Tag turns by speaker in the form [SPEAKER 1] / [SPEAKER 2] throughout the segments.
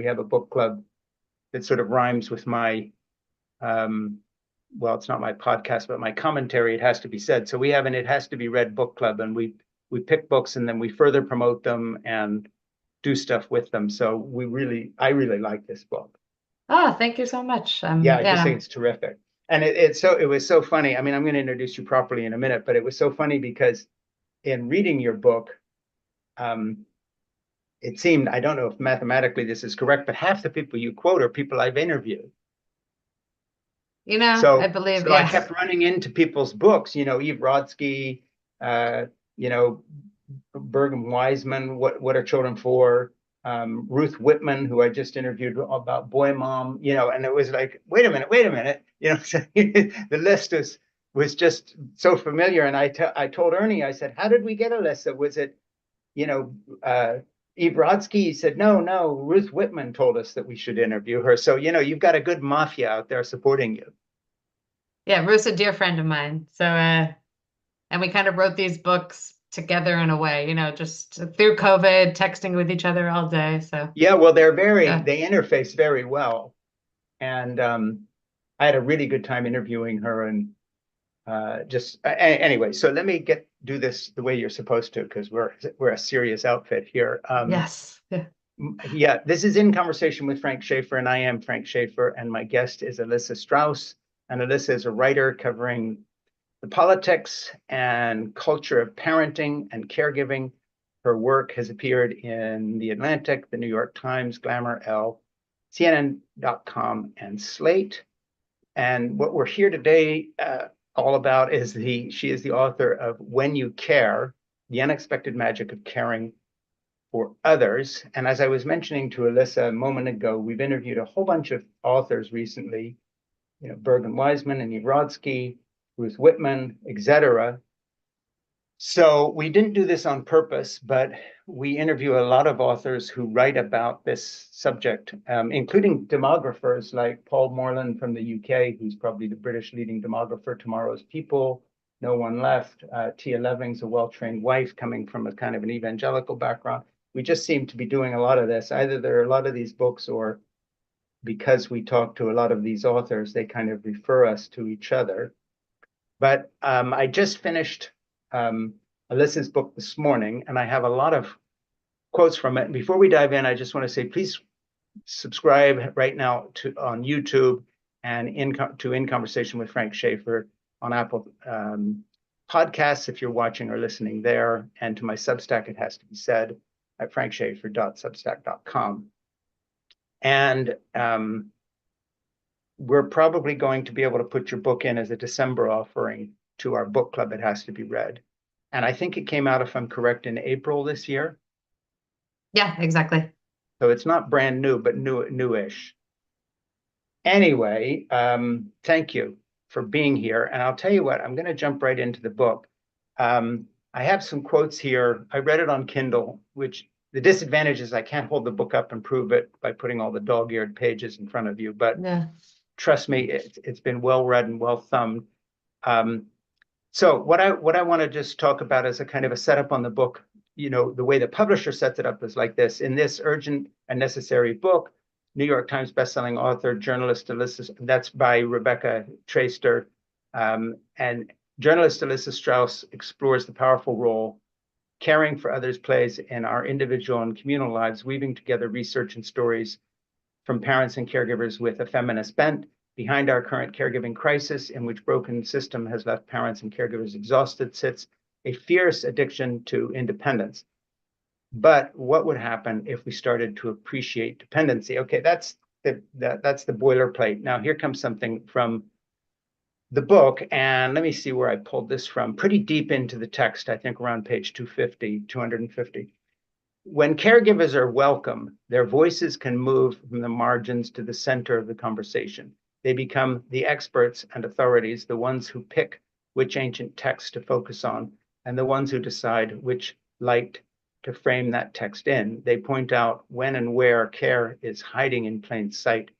[SPEAKER 1] we have a book club that sort of rhymes with my, well, it's not my podcast, but my commentary, it has to be said. So we have an It Has to Be Read book club, and we pick books and then we further promote them and do stuff with them. So I really like this book.
[SPEAKER 2] Oh, thank you so much.
[SPEAKER 1] Yeah, I just think it's terrific. And it was so funny. I mean, I'm going to introduce you properly in a minute, but it was so funny because in reading your book, it seemed, I don't know if mathematically this is correct, but half the people you quote are people I've interviewed.
[SPEAKER 2] I believe,
[SPEAKER 1] I kept running into people's books, Eve Rodsky, you know, Bergen Wiseman, What Are Children For? Ruth Whitman, who I just interviewed about Boy Mom, and it was like, wait a minute, the list was just so familiar. And I told Ernie, I said, how did we get Elissa? Was it, Eve Rodsky? He said, no, Ruth Whitman told us that we should interview her. So, you've got a good mafia out there supporting you.
[SPEAKER 2] Yeah, Ruth's a dear friend of mine. So, and we kind of wrote these books together in a way, just through COVID, texting with each other all day. So
[SPEAKER 1] yeah, well, they interface very well. And I had a really good time interviewing her. And anyway, so let me do this the way you're supposed to, because we're a serious outfit here.
[SPEAKER 2] Yes.
[SPEAKER 1] Yeah, this is In Conversation with Frank Schaeffer, and I am Frank Schaeffer, and my guest is Elissa Strauss. And Elissa is a writer covering the politics and culture of parenting and caregiving. Her work has appeared in The Atlantic, The New York Times, Glamour, Elle, CNN.com, and Slate. And what we're here today all about is she is the author of When You Care, The Unexpected Magic of Caring for Others. And as I was mentioning to Elissa a moment ago, we've interviewed a whole bunch of authors recently, Bergen Wiseman and Eve Rodsky, Ruth Whitman, etc. So we didn't do this on purpose, but we interview a lot of authors who write about this subject, including demographers like Paul Morland from the UK, who's probably the British leading demographer, Tomorrow's People, No One Left. Tia Leving's a well-trained wife coming from a kind of an evangelical background. We just seem to be doing a lot of this. Either there are a lot of these books, or because we talk to a lot of these authors, they kind of refer us to each other. But I just finished Elissa's book this morning, and I have a lot of quotes from it. And before we dive in, I just want to say, please subscribe right now on YouTube and to In Conversation with Frank Schaeffer on Apple Podcasts if you're watching or listening there, and to my Substack, It Has to Be Said, at frankschaeffer.substack.com. And we're probably going to be able to put your book in as a December offering to our book club, It Has to Be Read. And I think it came out, if I'm correct, in April this year.
[SPEAKER 2] Yeah, exactly.
[SPEAKER 1] So it's not brand new, but newish. Anyway, thank you for being here. And I'll tell you what, I'm going to jump right into the book. I have some quotes here. I read it on Kindle, which the disadvantage is I can't hold the book up and prove it by putting all the dog-eared pages in front of you. But trust me, it's been well read and well thumbed. So what I want to just talk about is a kind of a setup on the book. The way the publisher sets it up is like this. In this urgent and necessary book, New York Times bestselling author, journalist Elissa, that's by Rebecca Traister, and journalist Elissa Strauss explores the powerful role caring for others plays in our individual and communal lives, weaving together research and stories from parents and caregivers with a feminist bent. Behind our current caregiving crisis, in which broken system has left parents and caregivers exhausted, sits a fierce addiction to independence. But what would happen if we started to appreciate dependency? Okay, that's the boilerplate. Now here comes something from the book, and let me see where I pulled this from. Pretty deep into the text, I think around page 250. When caregivers are welcome, their voices can move from the margins to the center of the conversation. They become the experts and authorities, the ones who pick which ancient text to focus on, and the ones who decide which light to frame that text in. They point out when and where care is hiding in plain sight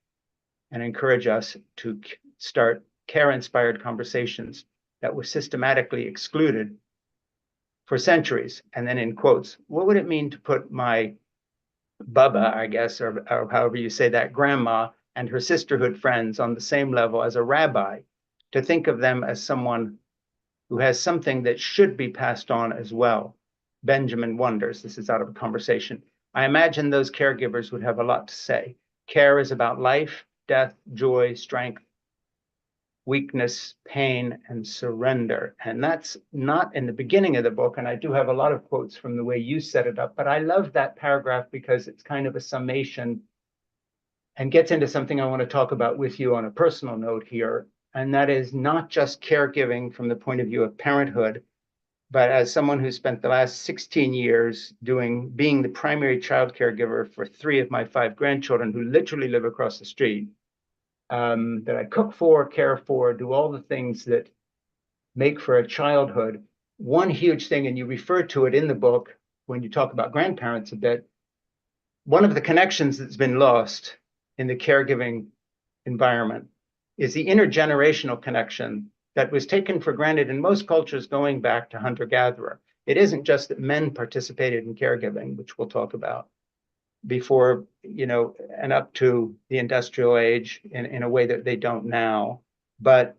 [SPEAKER 1] and encourage us to start care-inspired conversations that were systematically excluded for centuries. And then in quotes, what would it mean to put my Bubba, I guess, or however you say that, grandma and her sisterhood friends on the same level as a rabbi, to think of them as someone who has something that should be passed on as well. Benjamin wonders, this is out of a conversation. I imagine those caregivers would have a lot to say. Care is about life, death, joy, strength, weakness, pain, and surrender. And that's not in the beginning of the book. And I do have a lot of quotes from the way you set it up, but I love that paragraph because it's kind of a summation and gets into something I want to talk about with you on a personal note here. And that is not just caregiving from the point of view of parenthood, but as someone who spent the last 16 years being the primary child caregiver for 3 of my 5 grandchildren who literally live across the street, that I cook for, care for, do all the things that make for a childhood. One huge thing, and you refer to it in the book when you talk about grandparents a bit, one of the connections that's been lost in the caregiving environment is the intergenerational connection that was taken for granted in most cultures going back to hunter-gatherer. It isn't just that men participated in caregiving, which we'll talk about, before, and up to the industrial age in a way that they don't now. But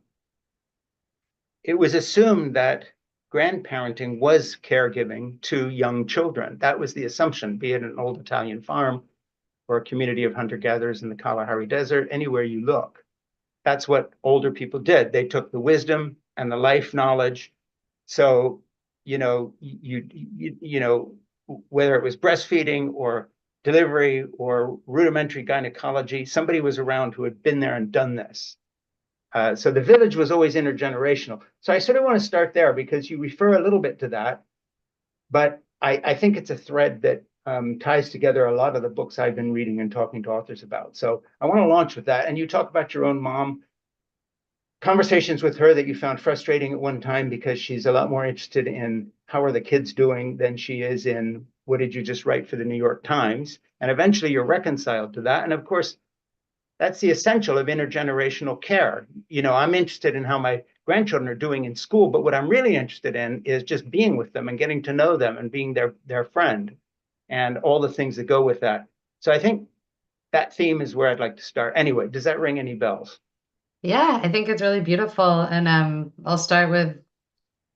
[SPEAKER 1] it was assumed that grandparenting was caregiving to young children. That was the assumption, be it an old Italian farm or a community of hunter-gatherers in the Kalahari Desert, anywhere you look. That's what older people did. They took the wisdom and the life knowledge. So, whether it was breastfeeding or delivery or rudimentary gynecology, somebody was around who had been there and done this. So the village was always intergenerational. So I sort of want to start there because you refer a little bit to that, but I think it's a thread that ties together a lot of the books I've been reading and talking to authors about. So I want to launch with that. And you talk about your own mom, conversations with her that you found frustrating at one time because she's a lot more interested in how are the kids doing than she is in what did you just write for the New York Times. And eventually you're reconciled to that. And of course, that's the essential of intergenerational care. I'm interested in how my grandchildren are doing in school, but what I'm really interested in is just being with them and getting to know them and being their friend and all the things that go with that. So I think that theme is where I'd like to start. Anyway, does that ring any bells?
[SPEAKER 2] Yeah, I think it's really beautiful. And I'll start with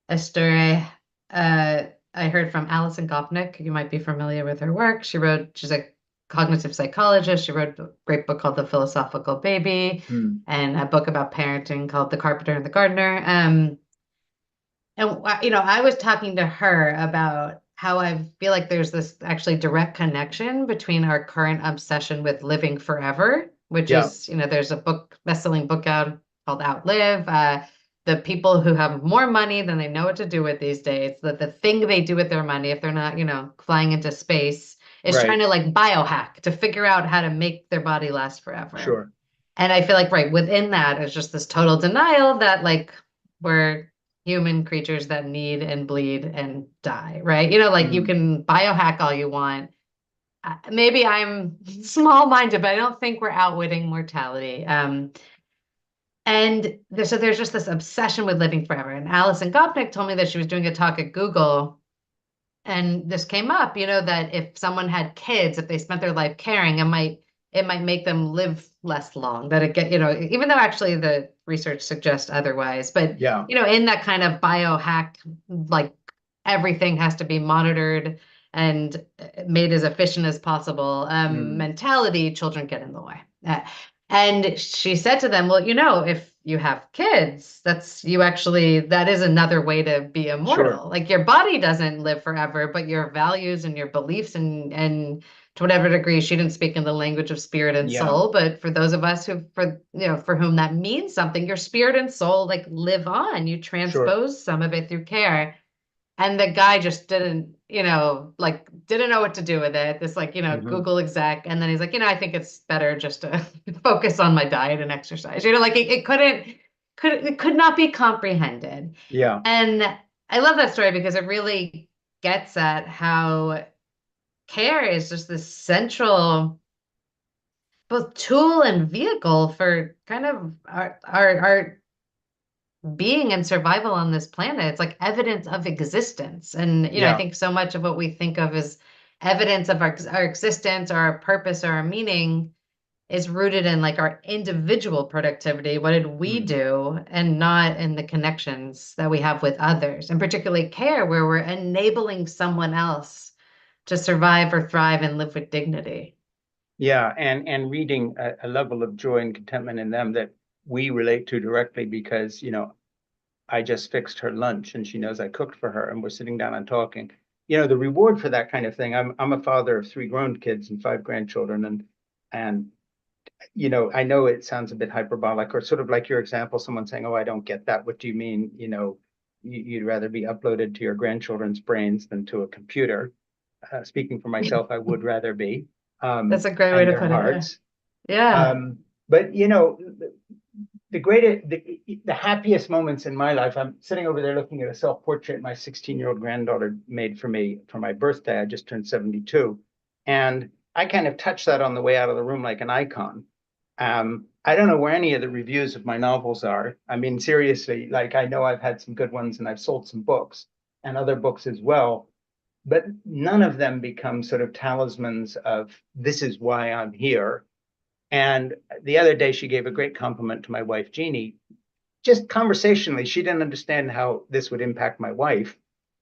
[SPEAKER 2] a story I heard from Alison Gopnik. You might be familiar with her work. She's a cognitive psychologist. She wrote a great book called The Philosophical Baby and a book about parenting called The Carpenter and the Gardener. I was talking to her about how I feel like there's this actually direct connection between our current obsession with living forever, which
[SPEAKER 1] Yeah,
[SPEAKER 2] is, there's a best-selling book out called Outlive. The people who have more money than they know what to do with these days, that the thing they do with their money, if they're not, flying into space, is trying
[SPEAKER 1] right.
[SPEAKER 2] to like biohack to figure out how to make their body last forever.
[SPEAKER 1] Sure.
[SPEAKER 2] And I feel like right within that is just this total denial that like we're human creatures that need and bleed and die, right? Like you can biohack all you want. Maybe I'm small-minded, but I don't think we're outwitting mortality. So there's just this obsession with living forever. And Alison Gopnik told me that she was doing a talk at Google, and this came up, that if someone had kids, if they spent their life caring, it might make them live less long. That it get, even though actually the research suggests otherwise, but
[SPEAKER 1] Yeah.
[SPEAKER 2] in that kind of biohack, like everything has to be monitored and made as efficient as possible mentality, children get in the way. And she said to them, well, if you have kids, that is another way to be
[SPEAKER 1] Sure.
[SPEAKER 2] immortal. Like your body doesn't live forever, but your values and your beliefs and to whatever degree, she didn't speak in the language of spirit and
[SPEAKER 1] Yeah.
[SPEAKER 2] soul, but for those of us for whom that means something, your spirit and soul like live on. You
[SPEAKER 1] Sure.
[SPEAKER 2] transpose some of it through care. And the guy just didn't know what to do with it. This
[SPEAKER 1] Hmm.
[SPEAKER 2] Google exec. And then he's like, I think it's better just to focus on my diet and exercise. Like it could not be comprehended.
[SPEAKER 1] Yeah.
[SPEAKER 2] And I love that story because it really gets at how care is just this central both tool and vehicle for kind of our being and survival on this planet. It's like evidence of existence. And, I
[SPEAKER 1] Yeah.
[SPEAKER 2] think so much of what we think of as evidence of our existence or our purpose or our meaning is rooted in like our individual productivity. What did we
[SPEAKER 1] Mm.
[SPEAKER 2] do? And not in the connections that we have with others, and particularly care, where we're enabling someone else to survive or thrive and live with dignity.
[SPEAKER 1] Yeah, and reading a level of joy and contentment in them that we relate to directly because, I just fixed her lunch and she knows I cooked for her and we're sitting down and talking. The reward for that kind of thing. I'm a father of three grown kids and five grandchildren, and I know it sounds a bit hyperbolic or sort of like your example, someone saying, "Oh, I don't get that. What do you mean? You'd rather be uploaded to your grandchildren's brains than to a computer." Speaking for myself, I would rather be,
[SPEAKER 2] That's a great way
[SPEAKER 1] and
[SPEAKER 2] to
[SPEAKER 1] their
[SPEAKER 2] put it. Yeah.
[SPEAKER 1] hearts.
[SPEAKER 2] Yeah.
[SPEAKER 1] But the happiest moments in my life, I'm sitting over there looking at a self-portrait my 16-year-old granddaughter made for me for my birthday. I just turned 72. And I kind of touched that on the way out of the room like an icon. I don't know where any of the reviews of my novels are. I mean, seriously, like I know I've had some good ones and I've sold some books and other books as well, but none of them become sort of talismans of this is why I'm here. And the other day, she gave a great compliment to my wife, Jeannie, just conversationally. She didn't understand how this would impact my wife,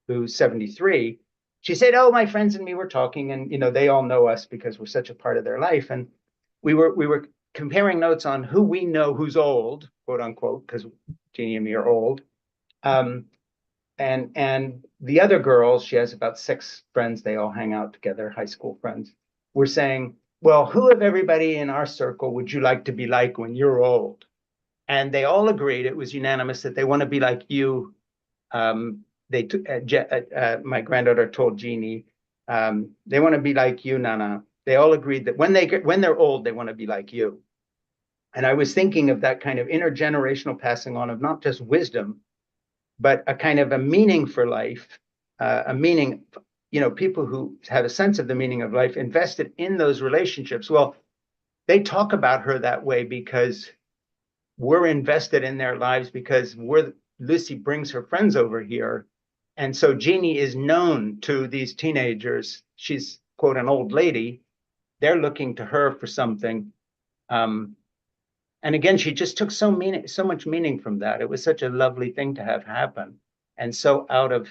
[SPEAKER 1] who's 73. She said, "Oh, my friends and me were talking, and they all know us because we're such a part of their life." And we were comparing notes on who we know who's old, quote unquote, because Jeannie and me are old. Um, and the other girls, she has about six friends, they all hang out together, high school friends, were saying, "Well, who of everybody in our circle would you like to be like when you're old?" And they all agreed, it was unanimous, that they want to be like you. My granddaughter told Jeannie, they want to be like you, Nana. They all agreed that when they're old, they want to be like you. And I was thinking of that kind of intergenerational passing on of not just wisdom, but a kind of a meaning for life, a meaning, people who have a sense of the meaning of life invested in those relationships. Well, they talk about her that way because we're invested in their lives because Lucy brings her friends over here. And so Jeannie is known to these teenagers. She's, quote, an old lady. They're looking to her for something. Um, and again, she just took so much meaning from that. It was such a lovely thing to have happen, and so out of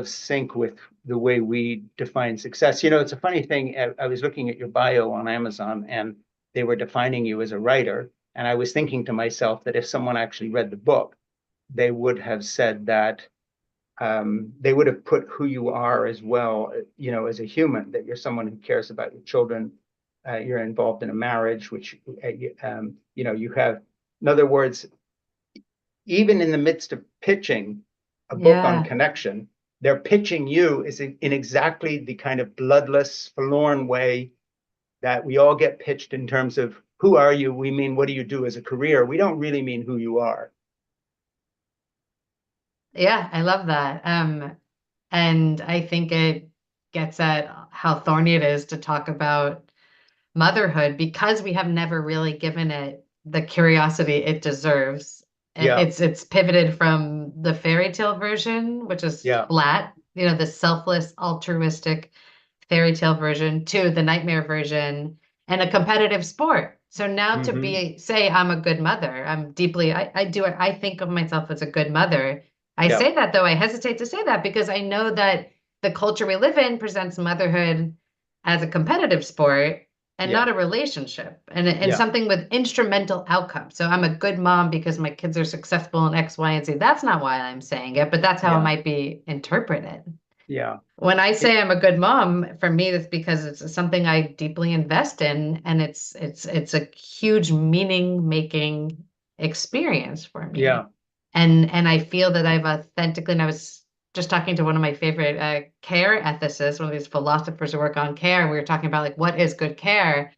[SPEAKER 1] sync with the way we define success. It's a funny thing. I was looking at your bio on Amazon, and they were defining you as a writer. And I was thinking to myself that if someone actually read the book, they would have said that they would have put who you are as well, as a human, that you're someone who cares about your children. You're involved in a marriage, which, you have, in other words, even in the midst of pitching a book on
[SPEAKER 2] Yeah.
[SPEAKER 1] connection, they're pitching you in exactly the kind of bloodless, forlorn way that we all get pitched in terms of who are you? We mean, what do you do as a career? We don't really mean who you are.
[SPEAKER 2] Yeah, I love that. And I think it gets at how thorny it is to talk about motherhood because we have never really given it the curiosity it deserves.
[SPEAKER 1] Yeah.
[SPEAKER 2] It's pivoted from the fairy tale version, which is
[SPEAKER 1] Yeah.
[SPEAKER 2] flat, the selfless, altruistic fairy tale version, to the nightmare version and a competitive sport. So now to
[SPEAKER 1] Mm-hmm.
[SPEAKER 2] say I'm a good mother, I think of myself as a good mother. I
[SPEAKER 1] Yeah.
[SPEAKER 2] say that though, I hesitate to say that because I know that the culture we live in presents motherhood as a competitive sport and
[SPEAKER 1] Yeah.
[SPEAKER 2] not a relationship and
[SPEAKER 1] Yeah.
[SPEAKER 2] something with instrumental outcomes. So I'm a good mom because my kids are successful in X, Y, and Z. That's not why I'm saying it, but that's how it
[SPEAKER 1] Yeah.
[SPEAKER 2] might be interpreted.
[SPEAKER 1] Yeah.
[SPEAKER 2] When I
[SPEAKER 1] It,
[SPEAKER 2] say I'm a good mom, for me, it's because it's something I deeply invest in, and it's a huge meaning making experience for me.
[SPEAKER 1] yeah.
[SPEAKER 2] And I feel that I've authentically, and I was just talking to one of my favorite care ethicists, one of these philosophers who work on care, and we were talking about like what is good care.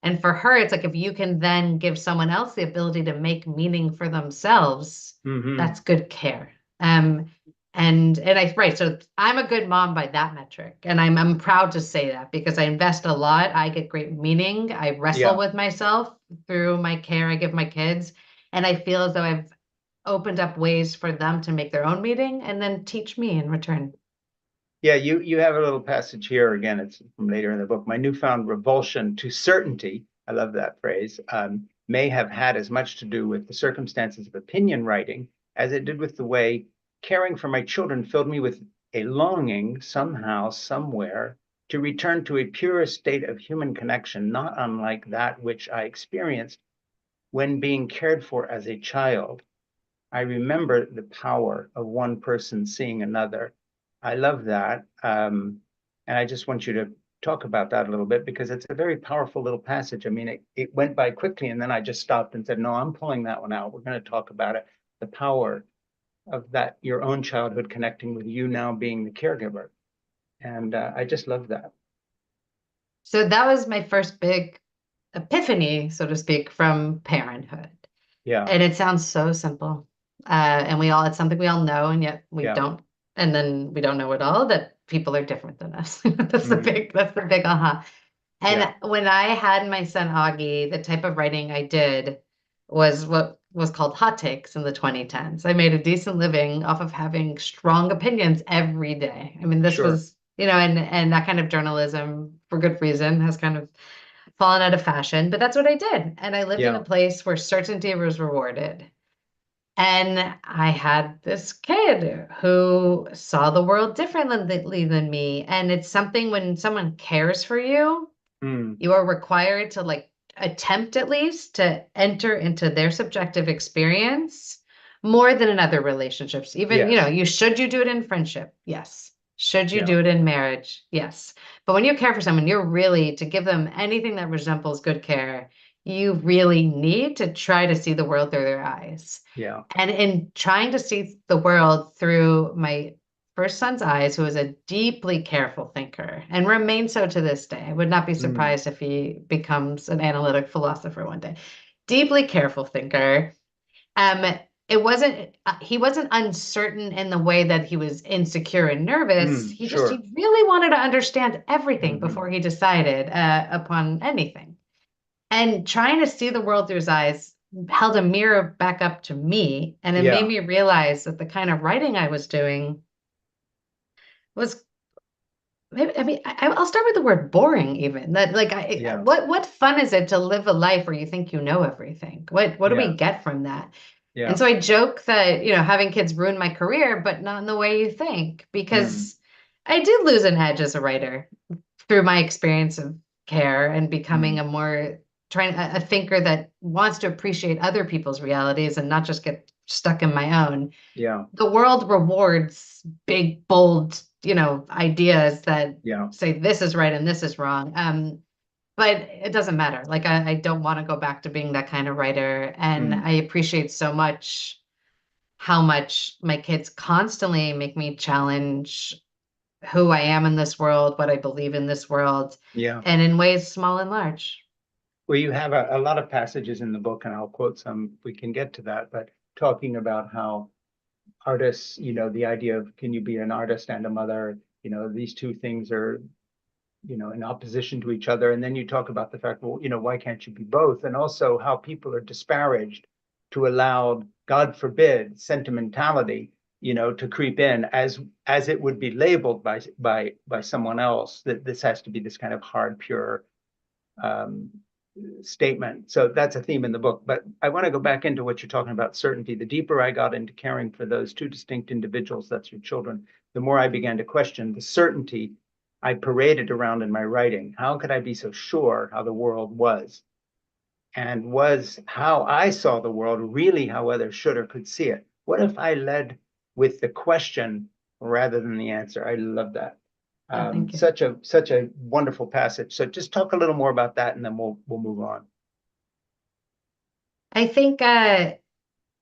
[SPEAKER 2] And for her, it's like if you can then give someone else the ability to make meaning for themselves,
[SPEAKER 1] Mm-hmm.
[SPEAKER 2] that's good care. And I right, so I'm a good mom by that metric, and I'm proud to say that because I invest a lot. I get great meaning. I wrestle
[SPEAKER 1] Yeah.
[SPEAKER 2] with myself through my care I give my kids, and I feel as though I've opened up ways for them to make their own meaning and then teach me in return.
[SPEAKER 1] Yeah, you have a little passage here. Again, it's from later in the book. My newfound revulsion to certainty, I love that phrase, may have had as much to do with the circumstances of opinion writing as it did with the way caring for my children filled me with a longing somehow, somewhere, to return to a purest state of human connection, not unlike that which I experienced when being cared for as a child. I remember the power of one person seeing another. I love that. And I just want you to talk about that a little bit because it's a very powerful little passage. I mean, it went by quickly, and then I just stopped and said, no, I'm pulling that one out. We're going to talk about it. The power of that, your own childhood connecting with you now being the caregiver. And I just love that.
[SPEAKER 2] So that was my first big epiphany, so to speak, from parenthood.
[SPEAKER 1] Yeah,
[SPEAKER 2] And it sounds so simple. And it's something we all know, and yet we
[SPEAKER 1] yeah.
[SPEAKER 2] don't, and then we don't know at all that people are different than us.
[SPEAKER 1] Mm,
[SPEAKER 2] That's the big aha.
[SPEAKER 1] yeah,
[SPEAKER 2] And when I had my son Augie, the type of writing I did was what was called hot takes in the 2010s. I made a decent living off of having strong opinions every day. I mean, this
[SPEAKER 1] sure.
[SPEAKER 2] was, and that kind of journalism, for good reason, has kind of fallen out of fashion, but that's what I did. And I lived in a
[SPEAKER 1] Yeah.
[SPEAKER 2] place where certainty was rewarded. And I had this kid who saw the world differently than me. And it's something when someone cares for you,
[SPEAKER 1] Mm,
[SPEAKER 2] you are required to like attempt at least to enter into their subjective experience more than in other relationships. Even,
[SPEAKER 1] yes.
[SPEAKER 2] you do it in friendship? Yes. Should you
[SPEAKER 1] Yeah.
[SPEAKER 2] do it in marriage? Yes. But when you care for someone, you're really to give them anything that resembles good care, you really need to try to see the world through their eyes.
[SPEAKER 1] Yeah.
[SPEAKER 2] And in trying to see the world through my first son's eyes, who is a deeply careful thinker and remains so to this day. I would not be
[SPEAKER 1] Mm,
[SPEAKER 2] surprised if he becomes an analytic philosopher one day. Deeply careful thinker. Um, he wasn't uncertain in the way that he was insecure and nervous. He
[SPEAKER 1] sure.
[SPEAKER 2] really wanted to understand everything
[SPEAKER 1] Hmm.
[SPEAKER 2] before he decided upon anything. And trying to see the world through his eyes held a mirror back up to me, and it made
[SPEAKER 1] Yeah.
[SPEAKER 2] me realize that the kind of writing I was doing was maybe, I mean, I'll start with the word boring even. That like
[SPEAKER 1] Yeah.
[SPEAKER 2] what fun is it to live a life where you think you know everything? What do we
[SPEAKER 1] Yeah.
[SPEAKER 2] get from that? And
[SPEAKER 1] Yeah.
[SPEAKER 2] so I joke that, having kids ruined my career, but not in the way you think,
[SPEAKER 1] Mm,
[SPEAKER 2] because I did lose an edge as a writer through my experience of care and becoming
[SPEAKER 1] mm,
[SPEAKER 2] a thinker that wants to appreciate other people's realities and not just get stuck in my own.
[SPEAKER 1] yeah.
[SPEAKER 2] The world rewards big, bold, ideas that
[SPEAKER 1] Yeah.
[SPEAKER 2] say this is right and this is wrong. But it doesn't matter. Like I don't want to go back to being that kind of writer. And
[SPEAKER 1] Mm,
[SPEAKER 2] I appreciate so much how much my kids constantly make me challenge who I am in this world, what I believe in this world,
[SPEAKER 1] yeah.
[SPEAKER 2] and in ways small and large.
[SPEAKER 1] Well, you have a lot of passages in the book, and I'll quote some. We can get to that, but talking about how artists, the idea of can you be an artist and a mother, these two things are, in opposition to each other. And then you talk about the fact, well, why can't you be both? And also how people are disparaged to allow, God forbid, sentimentality, to creep in as it would be labeled by someone else, that this has to be this kind of hard, pure um, statement. So that's a theme in the book. But I want to go back into what you're talking about certainty. The deeper I got into caring for those two distinct individuals, that's your children, the more I began to question the certainty I paraded around in my writing. How could I be so sure how the world was? And was how I saw the world really how others should or could see it? What if I led with the question rather than the answer? I love that.
[SPEAKER 2] Oh, thank you.
[SPEAKER 1] Such a wonderful passage. So just talk a little more about that, and then we'll move on.
[SPEAKER 2] I think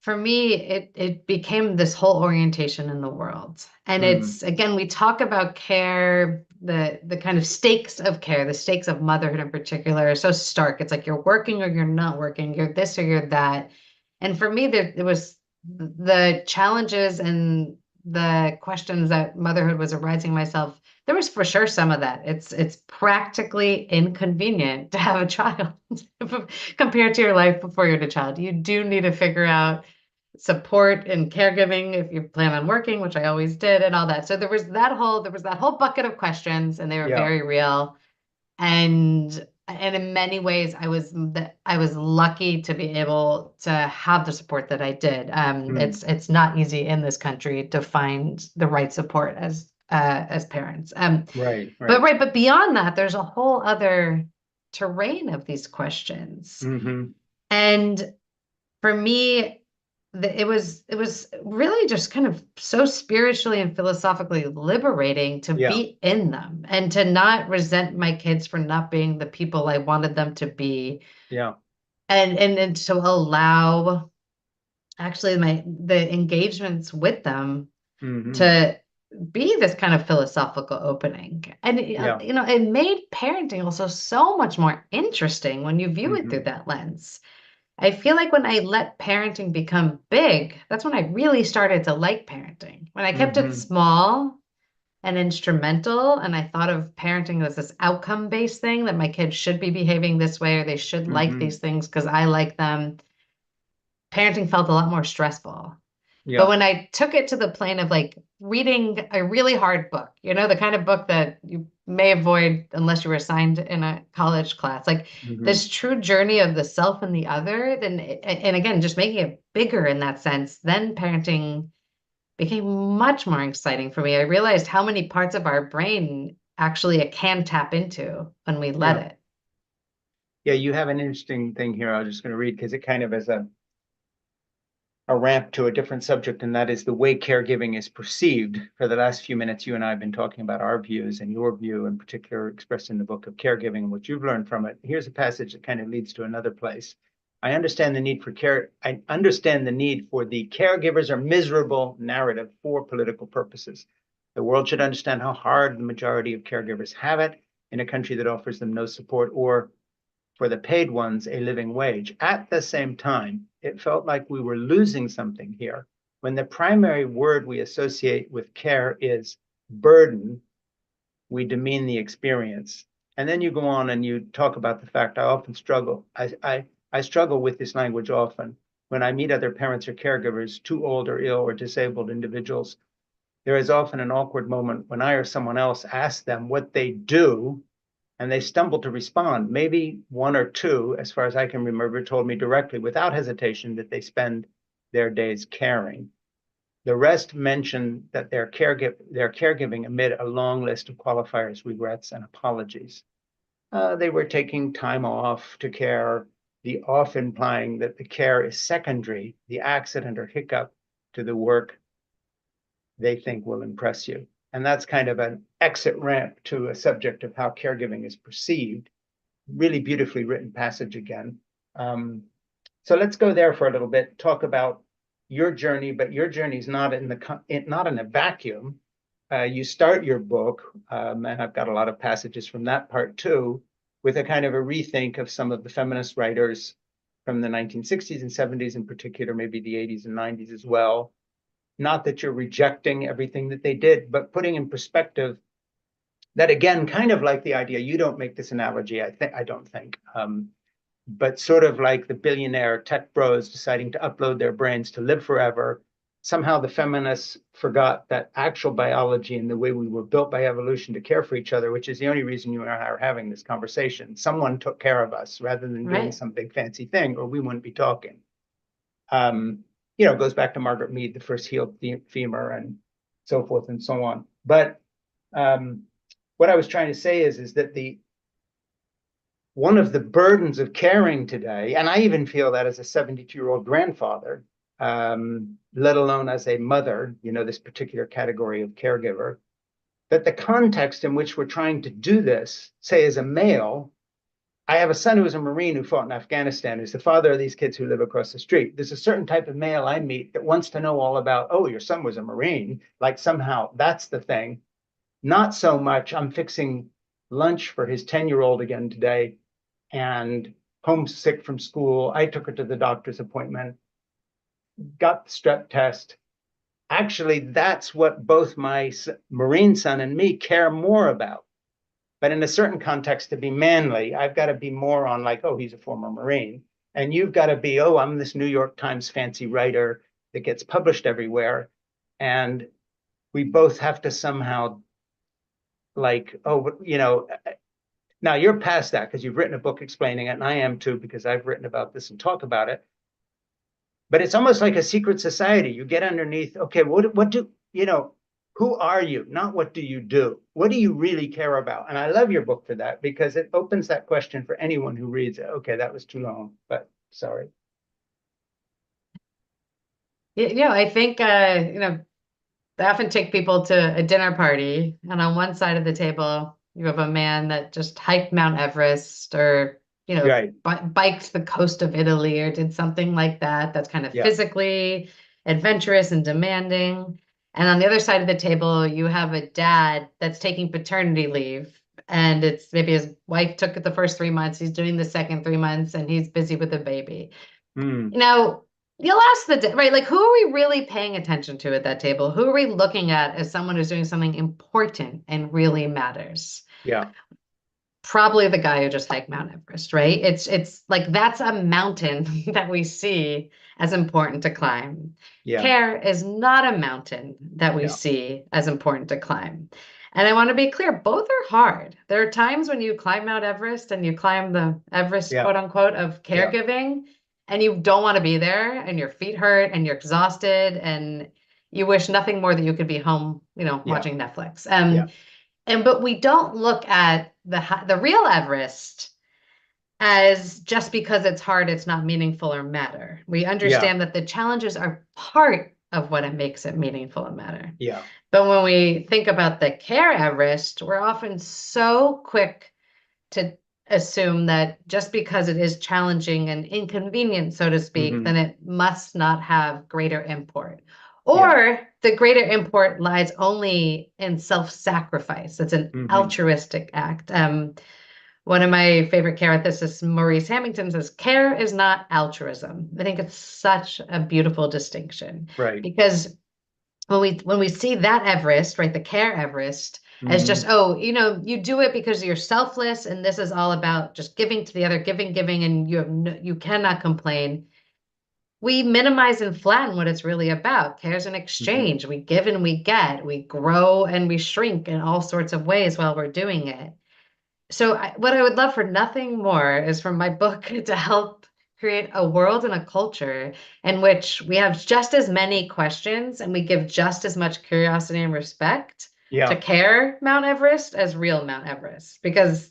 [SPEAKER 2] for me, it became this whole orientation in the world. And
[SPEAKER 1] Mm,
[SPEAKER 2] it's again, we talk about care, the kind of stakes of care, the stakes of motherhood in particular are so stark. It's like you're working or you're not working, you're this or you're that. And for me, there it was the challenges and the questions that motherhood was arising myself. There was for sure some of that. It's practically inconvenient to have a child compared to your life before you had a child. You do need to figure out support and caregiving if you plan on working, which I always did, and all that. So there was that whole bucket of questions, and they were
[SPEAKER 1] Yeah.
[SPEAKER 2] very real. And in many ways, I was lucky to be able to have the support that I did.
[SPEAKER 1] Mm.
[SPEAKER 2] It's not easy in this country to find the right support as parents.
[SPEAKER 1] Right,
[SPEAKER 2] But
[SPEAKER 1] right.
[SPEAKER 2] right, but beyond that, there's a whole other terrain of these questions.
[SPEAKER 1] Hmm.
[SPEAKER 2] And for me, it was really just kind of so spiritually and philosophically liberating to
[SPEAKER 1] Yeah,
[SPEAKER 2] be in them and to not resent my kids for not being the people I wanted them to be,
[SPEAKER 1] yeah.
[SPEAKER 2] and to allow actually the engagements with them
[SPEAKER 1] Hmm.
[SPEAKER 2] to be this kind of philosophical opening. And
[SPEAKER 1] Yeah.
[SPEAKER 2] it made parenting also so much more interesting when you view it through
[SPEAKER 1] Hmm.
[SPEAKER 2] that lens. I feel like when I let parenting become big, that's when I really started to like parenting. When I kept it
[SPEAKER 1] Hmm.
[SPEAKER 2] small and instrumental, and I thought of parenting as this outcome-based thing that my kids should be behaving this way or they should like
[SPEAKER 1] Hmm.
[SPEAKER 2] these things because I like them, parenting felt a lot more stressful. But
[SPEAKER 1] Yeah.
[SPEAKER 2] when I took it to the plane of like reading a really hard book, the kind of book that you may avoid unless you were assigned in a college class, like
[SPEAKER 1] Hmm.
[SPEAKER 2] this true journey of the self and the other, and again, just making it bigger in that sense, then parenting became much more exciting for me. I realized how many parts of our brain actually it can tap into when we let
[SPEAKER 1] Yeah.
[SPEAKER 2] it.
[SPEAKER 1] Yeah, you have an interesting thing here. I was just going to read because it kind of is a ramp to a different subject, and that is the way caregiving is perceived. For the last few minutes, you and I have been talking about our views and your view in particular expressed in the book of caregiving and what you've learned from it. Here's a passage that kind of leads to another place. I understand the need for care. I understand the need for the caregivers are miserable narrative for political purposes. The world should understand how hard the majority of caregivers have it in a country that offers them no support or for the paid ones a living wage. At the same time, it felt like we were losing something here when the primary word we associate with care is burden. We demean the experience. And then you go on and you talk about the fact I often struggle. I struggle with this language often. When I meet other parents or caregivers, too old or ill or disabled individuals, there is often an awkward moment when I or someone else asks them what they do and they stumbled to respond. Maybe one or two, as far as I can remember, told me directly without hesitation that they spend their days caring. The rest mentioned that their caregiving amid a long list of qualifiers, regrets, and apologies. They were taking time off to care, the off implying that the care is secondary, the accident or hiccup to the work they think will impress you. And that's kind of an exit ramp to a subject of how caregiving is perceived. Really beautifully written passage again. Um, so let's go there for a little bit. Talk about your journey, but your journey is not not in a vacuum. You start your book, and I've got a lot of passages from that part too, with a kind of a rethink of some of the feminist writers from the 1960s and 70s in particular, maybe the 80s and 90s as well. Not that you're rejecting everything that they did, but putting in perspective that again, kind of like the idea, you don't make this analogy, I don't think, but sort of like the billionaire tech bros deciding to upload their brains to live forever. Somehow the feminists forgot that actual biology and the way we were built by evolution to care for each other, which is the only reason you and I are having this conversation. Someone took care of us rather than doing
[SPEAKER 2] Right.
[SPEAKER 1] some big fancy thing, or we wouldn't be talking. It goes back to Margaret Mead, the first healed femur, and so forth and so on. But um, what I was trying to say is that the one of the burdens of caring today, and I even feel that as a 72-year-old grandfather, let alone as a mother, this particular category of caregiver, that the context in which we're trying to do this, say as a male, I have a son who was a Marine who fought in Afghanistan, who's the father of these kids who live across the street. There's a certain type of male I meet that wants to know all about, oh, your son was a Marine, like somehow that's the thing. Not so much, I'm fixing lunch for his 10-year-old again today and homesick from school. I took her to the doctor's appointment, got the strep test. Actually, that's what both my Marine son and me care more about. But in a certain context, to be manly, I've got to be more on like, oh, he's a former Marine. And you've got to be, oh, I'm this New York Times fancy writer. that gets published everywhere. And we both have to somehow like, oh, you know, now you're past that because you've written a book explaining it, and I am too, because I've written about this and talk about it. But it's almost like a secret society. You get underneath, okay, what do, you know, who are you? Not what do you do? What do you really care about? And I love your book for that because it opens that question for anyone who reads it. Okay, that was too long, but sorry.
[SPEAKER 2] Yeah, I think you know, they often take people to a dinner party, and on one side of the table, you have a man that just hiked Mount Everest or, you know,
[SPEAKER 1] Right.
[SPEAKER 2] biked the coast of Italy or did something like that. That's kind of
[SPEAKER 1] Yeah.
[SPEAKER 2] physically adventurous and demanding. And on the other side of the table, you have a dad that's taking paternity leave. And it's maybe his wife took it the first 3 months, he's doing the second 3 months, and he's busy with a baby.
[SPEAKER 1] Mm,
[SPEAKER 2] You know, you'll ask right, like, who are we really paying attention to at that table? Who are we looking at as someone who's doing something important and really matters?
[SPEAKER 1] yeah.
[SPEAKER 2] Probably the guy who just hiked Mount Everest, right? It's like that's a mountain that we see as important to climb.
[SPEAKER 1] Yeah.
[SPEAKER 2] Care is not a mountain that we
[SPEAKER 1] Yeah.
[SPEAKER 2] see as important to climb. And I want to be clear, both are hard. There are times when you climb Mount Everest and you climb the Everest,
[SPEAKER 1] Yeah.
[SPEAKER 2] quote unquote, of
[SPEAKER 1] Yeah.
[SPEAKER 2] caregiving, and you don't want to be there, and your feet hurt, and you're exhausted, and you wish nothing more that you could be home, you know,
[SPEAKER 1] Yeah.
[SPEAKER 2] watching Netflix.
[SPEAKER 1] Yeah.
[SPEAKER 2] And but we don't look at the real Everest as just because it's hard, it's not meaningful or matter. We
[SPEAKER 1] Yeah.
[SPEAKER 2] understand that the challenges are part of what it makes it meaningful and matter.
[SPEAKER 1] Yeah.
[SPEAKER 2] But when we think about the care Everest, we're often so quick to assume that just because it is challenging and inconvenient, so to speak,
[SPEAKER 1] Hmm.
[SPEAKER 2] then it must not have greater import.
[SPEAKER 1] Yeah.
[SPEAKER 2] Or the greater import lies only in self-sacrifice. It's an
[SPEAKER 1] Hmm.
[SPEAKER 2] altruistic act. One of my favorite care ethicists, Maurice Hamilton, says care is not altruism. I think it's such a beautiful distinction
[SPEAKER 1] Right.
[SPEAKER 2] because when we see that Everest, right, the care Everest, as just,
[SPEAKER 1] Hmm.
[SPEAKER 2] oh, you know, you do it because you're selfless, and this is all about just giving to the other, giving, and you cannot complain. We minimize and flatten what it's really about. Care is an
[SPEAKER 1] Hmm.
[SPEAKER 2] exchange. We give and we get. We grow and we shrink in all sorts of ways while we're doing it. So what I would love for nothing more is for my book to help create a world and a culture in which we have just as many questions and we give just as much curiosity and respect to
[SPEAKER 1] Yeah.
[SPEAKER 2] care Mount Everest as real Mount Everest. Because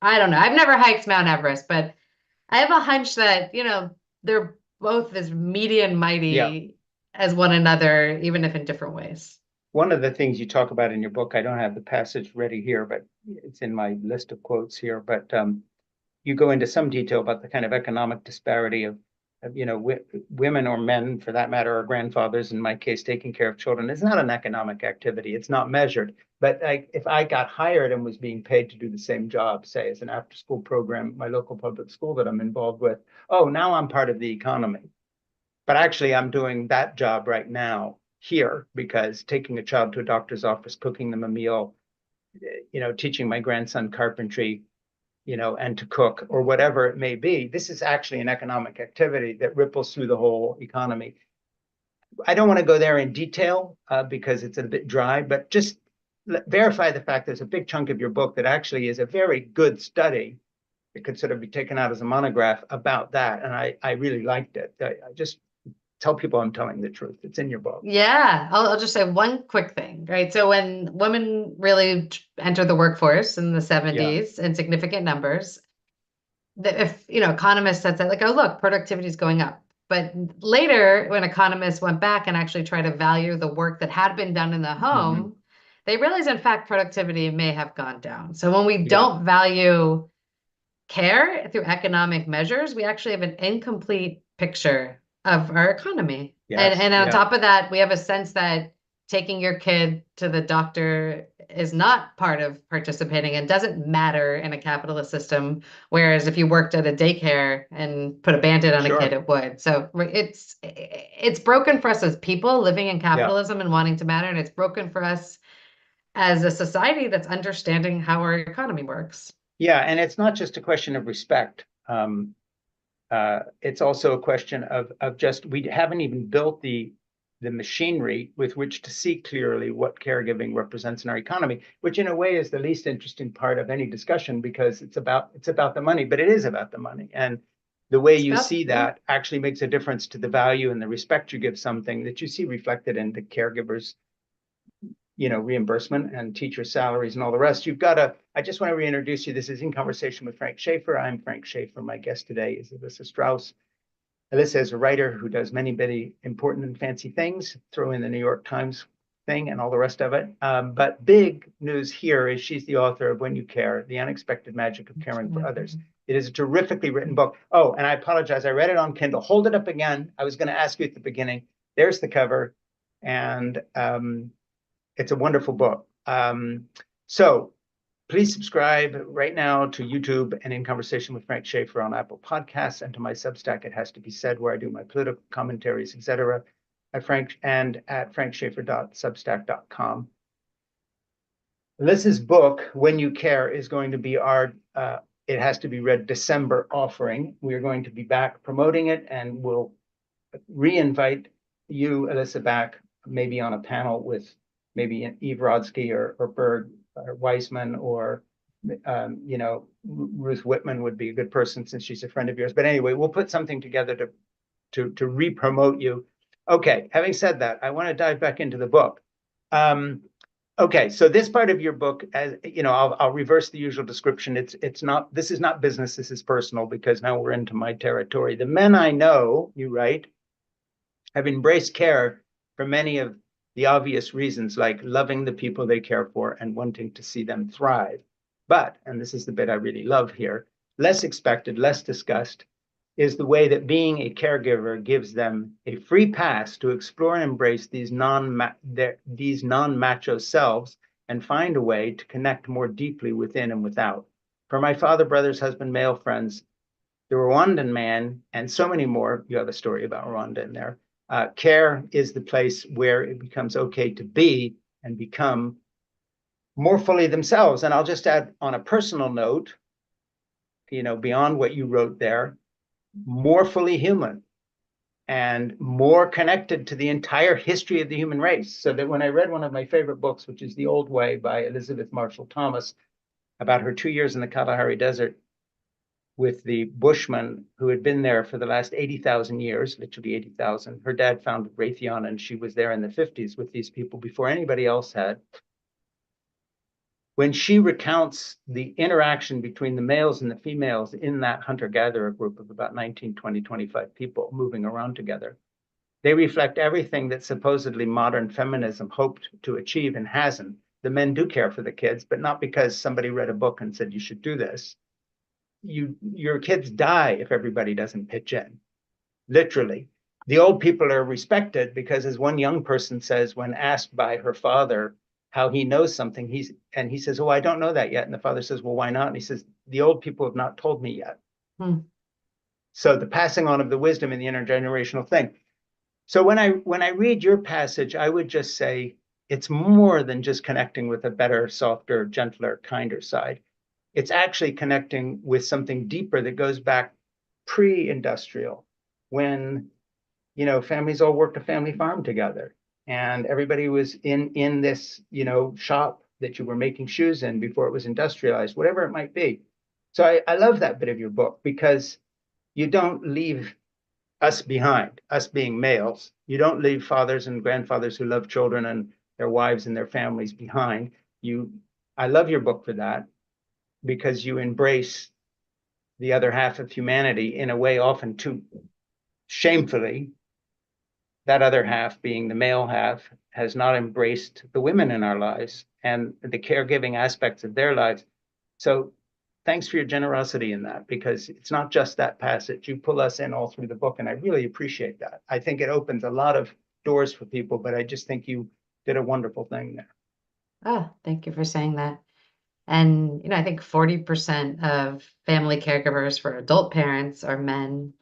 [SPEAKER 2] I don't know, I've never hiked Mount Everest, but I have a hunch that, you know, they're both as meaty and
[SPEAKER 1] Yeah.
[SPEAKER 2] mighty as one another, even if in different ways.
[SPEAKER 1] One of the things you talk about in your book, I don't have the passage ready here, but it's in my list of quotes here. But you go into some detail about the kind of economic disparity of you know, women or men, for that matter, or grandfathers, in my case, taking care of children. It's not an economic activity. It's not measured. But if I got hired and was being paid to do the same job, say as an after-school program, my local public school that I'm involved with, oh, now I'm part of the economy. But actually, I'm doing that job right now here because taking a child to a doctor's office, cooking them a meal, you know, teaching my grandson carpentry, you know, and to cook or whatever it may be, this is actually an economic activity that ripples through the whole economy. I don't want to go there in detail because it's a bit dry, but just verify the fact there's a big chunk of your book that actually is a very good study. It could sort of be taken out as a monograph about that. And I really liked it. I just tell people I'm telling the truth. It's in your book.
[SPEAKER 2] Yeah, I'll just say one quick thing, right? So when women really entered the workforce in the
[SPEAKER 1] Yeah.
[SPEAKER 2] 70s in significant numbers, if you know economists said that, like, oh look, productivity is going up. But later, when economists went back and actually tried to value the work that had been done in the
[SPEAKER 1] Hmm.
[SPEAKER 2] home, they realized in fact productivity may have gone down. So when we
[SPEAKER 1] Yeah.
[SPEAKER 2] don't value care through economic measures, we actually have an incomplete picture of our economy.
[SPEAKER 1] Yes.
[SPEAKER 2] And on
[SPEAKER 1] Yeah.
[SPEAKER 2] top of that, we have a sense that taking your kid to the doctor is not part of participating and doesn't matter in a capitalist system. Whereas if you worked at a daycare and put a band-aid on a kid,
[SPEAKER 1] Sure.
[SPEAKER 2] it would. So it's broken for us as people living in
[SPEAKER 1] Yeah.
[SPEAKER 2] capitalism and wanting to matter, and it's broken for us as a society that's understanding how our economy works.
[SPEAKER 1] Yeah. And it's not just a question of respect. It's also a question of just we haven't even built the the machinery with which to see clearly what caregiving represents in our economy, which in a way is the least interesting part of any discussion because it's about the money, but it is about the money. And the way you see that actually makes a difference to the value and the respect you give something that you see reflected in the caregivers, reimbursement and teacher salaries and all the rest. I just want to reintroduce you. This is In Conversation with Frank Schaeffer. I'm Frank Schaeffer. My guest today is Elissa Strauss. Elissa is a writer who does many, many important and fancy things, throw in the New York Times thing and all the rest of it. But big news here is she's the author of When You Care, The Unexpected Magic of Caring for Others. It is a terrifically written book. Oh, and I apologize. I read it on Kindle. Hold it up again. I was going to ask you at the beginning. There's the cover. And it's a wonderful book. So please subscribe right now to YouTube and In Conversation with Frank Schaeffer on Apple Podcasts, and to my Substack, It Has to Be Said, where I do my political commentaries, etc. at frankschaeffer.substack.com. Elissa's book, When You Care, is going to be our It Has to Be Read December offering. We are going to be back promoting it, and we'll re-invite you, Elissa, back maybe on a panel with maybe Eve Rodsky or Berg or Weissman or Ruth Whitman would be a good person since she's a friend of yours. But anyway, we'll put something together to re-promote you. Okay, having said that, I want to dive back into the book. Okay, so this part of your book, as I'll reverse the usual description. This is not business, this is personal, because now we're into my territory. The men I know, you write, have embraced care for many of the obvious reasons, like loving the people they care for and wanting to see them thrive. But, and this is the bit I really love here, less expected, less discussed, is the way that being a caregiver gives them a free pass to explore and embrace these non-macho selves and find a way to connect more deeply within and without. For my father, brothers, husband, male friends, the Rwandan man, and so many more, you have a story about Rwanda in there, care is the place where it becomes okay to be and become more fully themselves. And I'll just add on a personal note, beyond what you wrote there, more fully human and more connected to the entire history of the human race. So that when I read one of my favorite books, which is The Old Way by Elizabeth Marshall Thomas, about her 2 years in the Kalahari Desert with the Bushmen who had been there for the last 80,000 years, literally 80,000. Her dad founded Raytheon, and she was there in the 50s with these people before anybody else had. When she recounts the interaction between the males and the females in that hunter-gatherer group of about 19, 20, 25 people moving around together, they reflect everything that supposedly modern feminism hoped to achieve and hasn't. The men do care for the kids, but not because somebody read a book and said you should do this. Your kids die if everybody doesn't pitch in, literally. The old people are respected because, as one young person says when asked by her father how he knows something, he says, oh, I don't know that yet. And the father says, well, why not? And he says, the old people have not told me yet. So the passing on of the wisdom and the intergenerational thing. So when I read your passage, I would just say it's more than just connecting with a better, softer, gentler, kinder side. It's actually connecting with something deeper that goes back pre-industrial, when families all worked a family farm together, and everybody was in this shop that you were making shoes in before it was industrialized, whatever it might be. So I love that bit of your book, because you don't leave us behind, us being males. You don't leave fathers and grandfathers who love children and their wives and their families behind. I love your book for that, because you embrace the other half of humanity in a way often too shamefully. That other half, being the male half, has not embraced the women in our lives and the caregiving aspects of their lives. So thanks for your generosity in that, because it's not just that passage. You pull us in all through the book, and I really appreciate that. I think it opens a lot of doors for people, but I just think you did a wonderful thing there.
[SPEAKER 2] Oh, thank you for saying that. And, I think 40% of family caregivers for adult parents are men.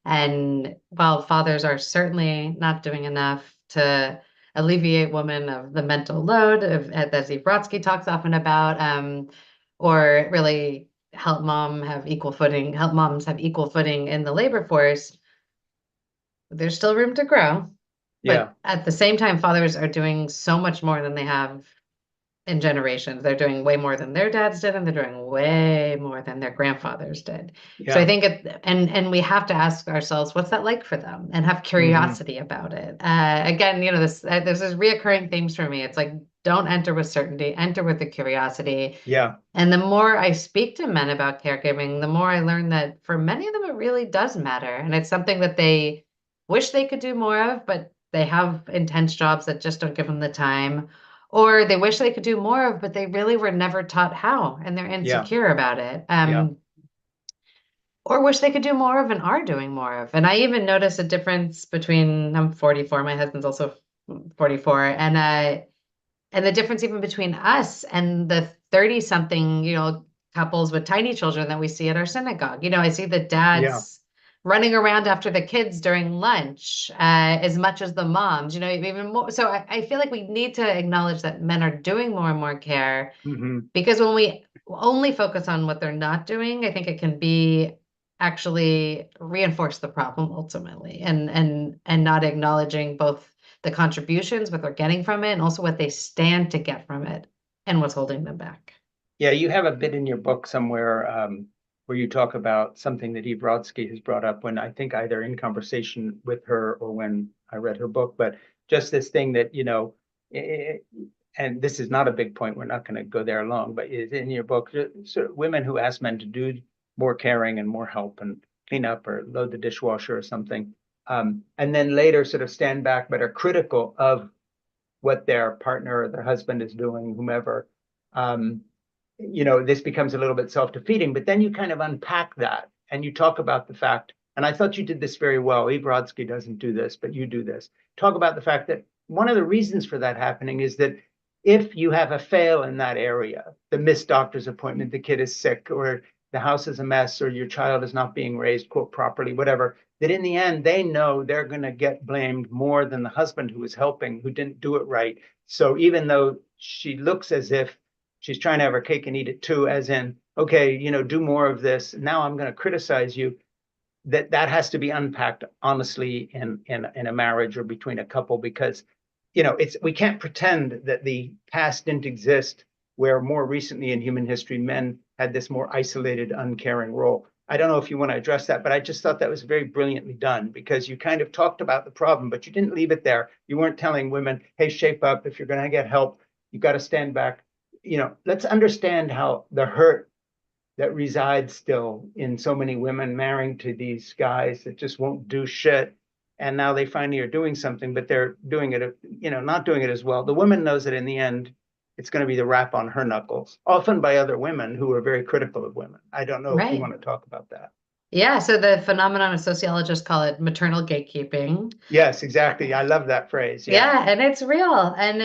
[SPEAKER 2] And while fathers are certainly not doing enough to alleviate women of the mental load, as Eve Brodsky talks often about, or really help moms have equal footing in the labor force, there's still room to grow.
[SPEAKER 1] Yeah.
[SPEAKER 2] But at the same time, fathers are doing so much more than they have in generations. They're doing way more than their dads did, and they're doing way more than their grandfathers did. So I
[SPEAKER 1] Yeah.
[SPEAKER 2] think and we have to ask ourselves, what's that like for them, and have
[SPEAKER 1] Hmm.
[SPEAKER 2] curiosity about it. Again, this there's this reoccurring themes for me. It's like, don't enter with certainty, enter with a curiosity.
[SPEAKER 1] Yeah.
[SPEAKER 2] And the more I speak to men about caregiving, the more I learn that for many of them, it really does matter. And it's something that they wish they could do more of, but they have intense jobs that just don't give them the time. Or they wish they could do more of, but they really were never taught how, and they're
[SPEAKER 1] Yeah.
[SPEAKER 2] insecure about it.
[SPEAKER 1] Yeah.
[SPEAKER 2] Or wish they could do more of and are doing more of. And I even notice a difference between, I'm 44, my husband's also 44, and the difference even between us and the 30 something, couples with tiny children that we see at our synagogue. I see the
[SPEAKER 1] Yeah.
[SPEAKER 2] dads running around after the kids during lunch, as much as the moms, even more. So I feel like we need to acknowledge that men are doing more and more care,
[SPEAKER 1] Hmm.
[SPEAKER 2] because when we only focus on what they're not doing, I think it can be actually reinforce the problem ultimately, and not acknowledging both the contributions, what they're getting from it, and also what they stand to get from it, and what's holding them back.
[SPEAKER 1] Yeah, you have a bit in your book somewhere where you talk about something that Eve Brodsky has brought up when I think either in conversation with her or when I read her book, but just this thing that, eh, and this is not a big point, we're not going to go there long, but is in your book, sort of women who ask men to do more caring and more help and clean up or load the dishwasher or something, and then later sort of stand back but are critical of what their partner or their husband is doing, whomever. Um, this becomes a little bit self-defeating, but then you kind of unpack that and you talk about the fact, and I thought you did this very well. Eve Brodsky doesn't do this, but you do this. Talk about the fact that one of the reasons for that happening is that if you have a fail in that area, the missed doctor's appointment, the kid is sick, or the house is a mess, or your child is not being raised, quote, properly, whatever, that in the end, they know they're going to get blamed more than the husband who was helping, who didn't do it right. So even though she looks as if she's trying to have her cake and eat it too, as in, okay, do more of this. Now I'm going to criticize you. That has to be unpacked honestly in a marriage or between a couple, because we can't pretend that the past didn't exist, where more recently in human history men had this more isolated, uncaring role. I don't know if you want to address that, but I just thought that was very brilliantly done, because you kind of talked about the problem, but you didn't leave it there. You weren't telling women, hey, shape up. If you're going to get help, you've got to stand back. Let's understand how the hurt that resides still in so many women marrying to these guys that just won't do shit. And now they finally are doing something, but they're doing it, not doing it as well. The woman knows that in the end, it's going to be the rap on her knuckles, often by other women who are very critical of women. I don't know if you
[SPEAKER 2] Right.
[SPEAKER 1] want to talk about that.
[SPEAKER 2] Yeah, so the phenomenon of sociologists call it maternal gatekeeping.
[SPEAKER 1] Yes, exactly. I love that phrase. Yeah.
[SPEAKER 2] Yeah, and it's real, and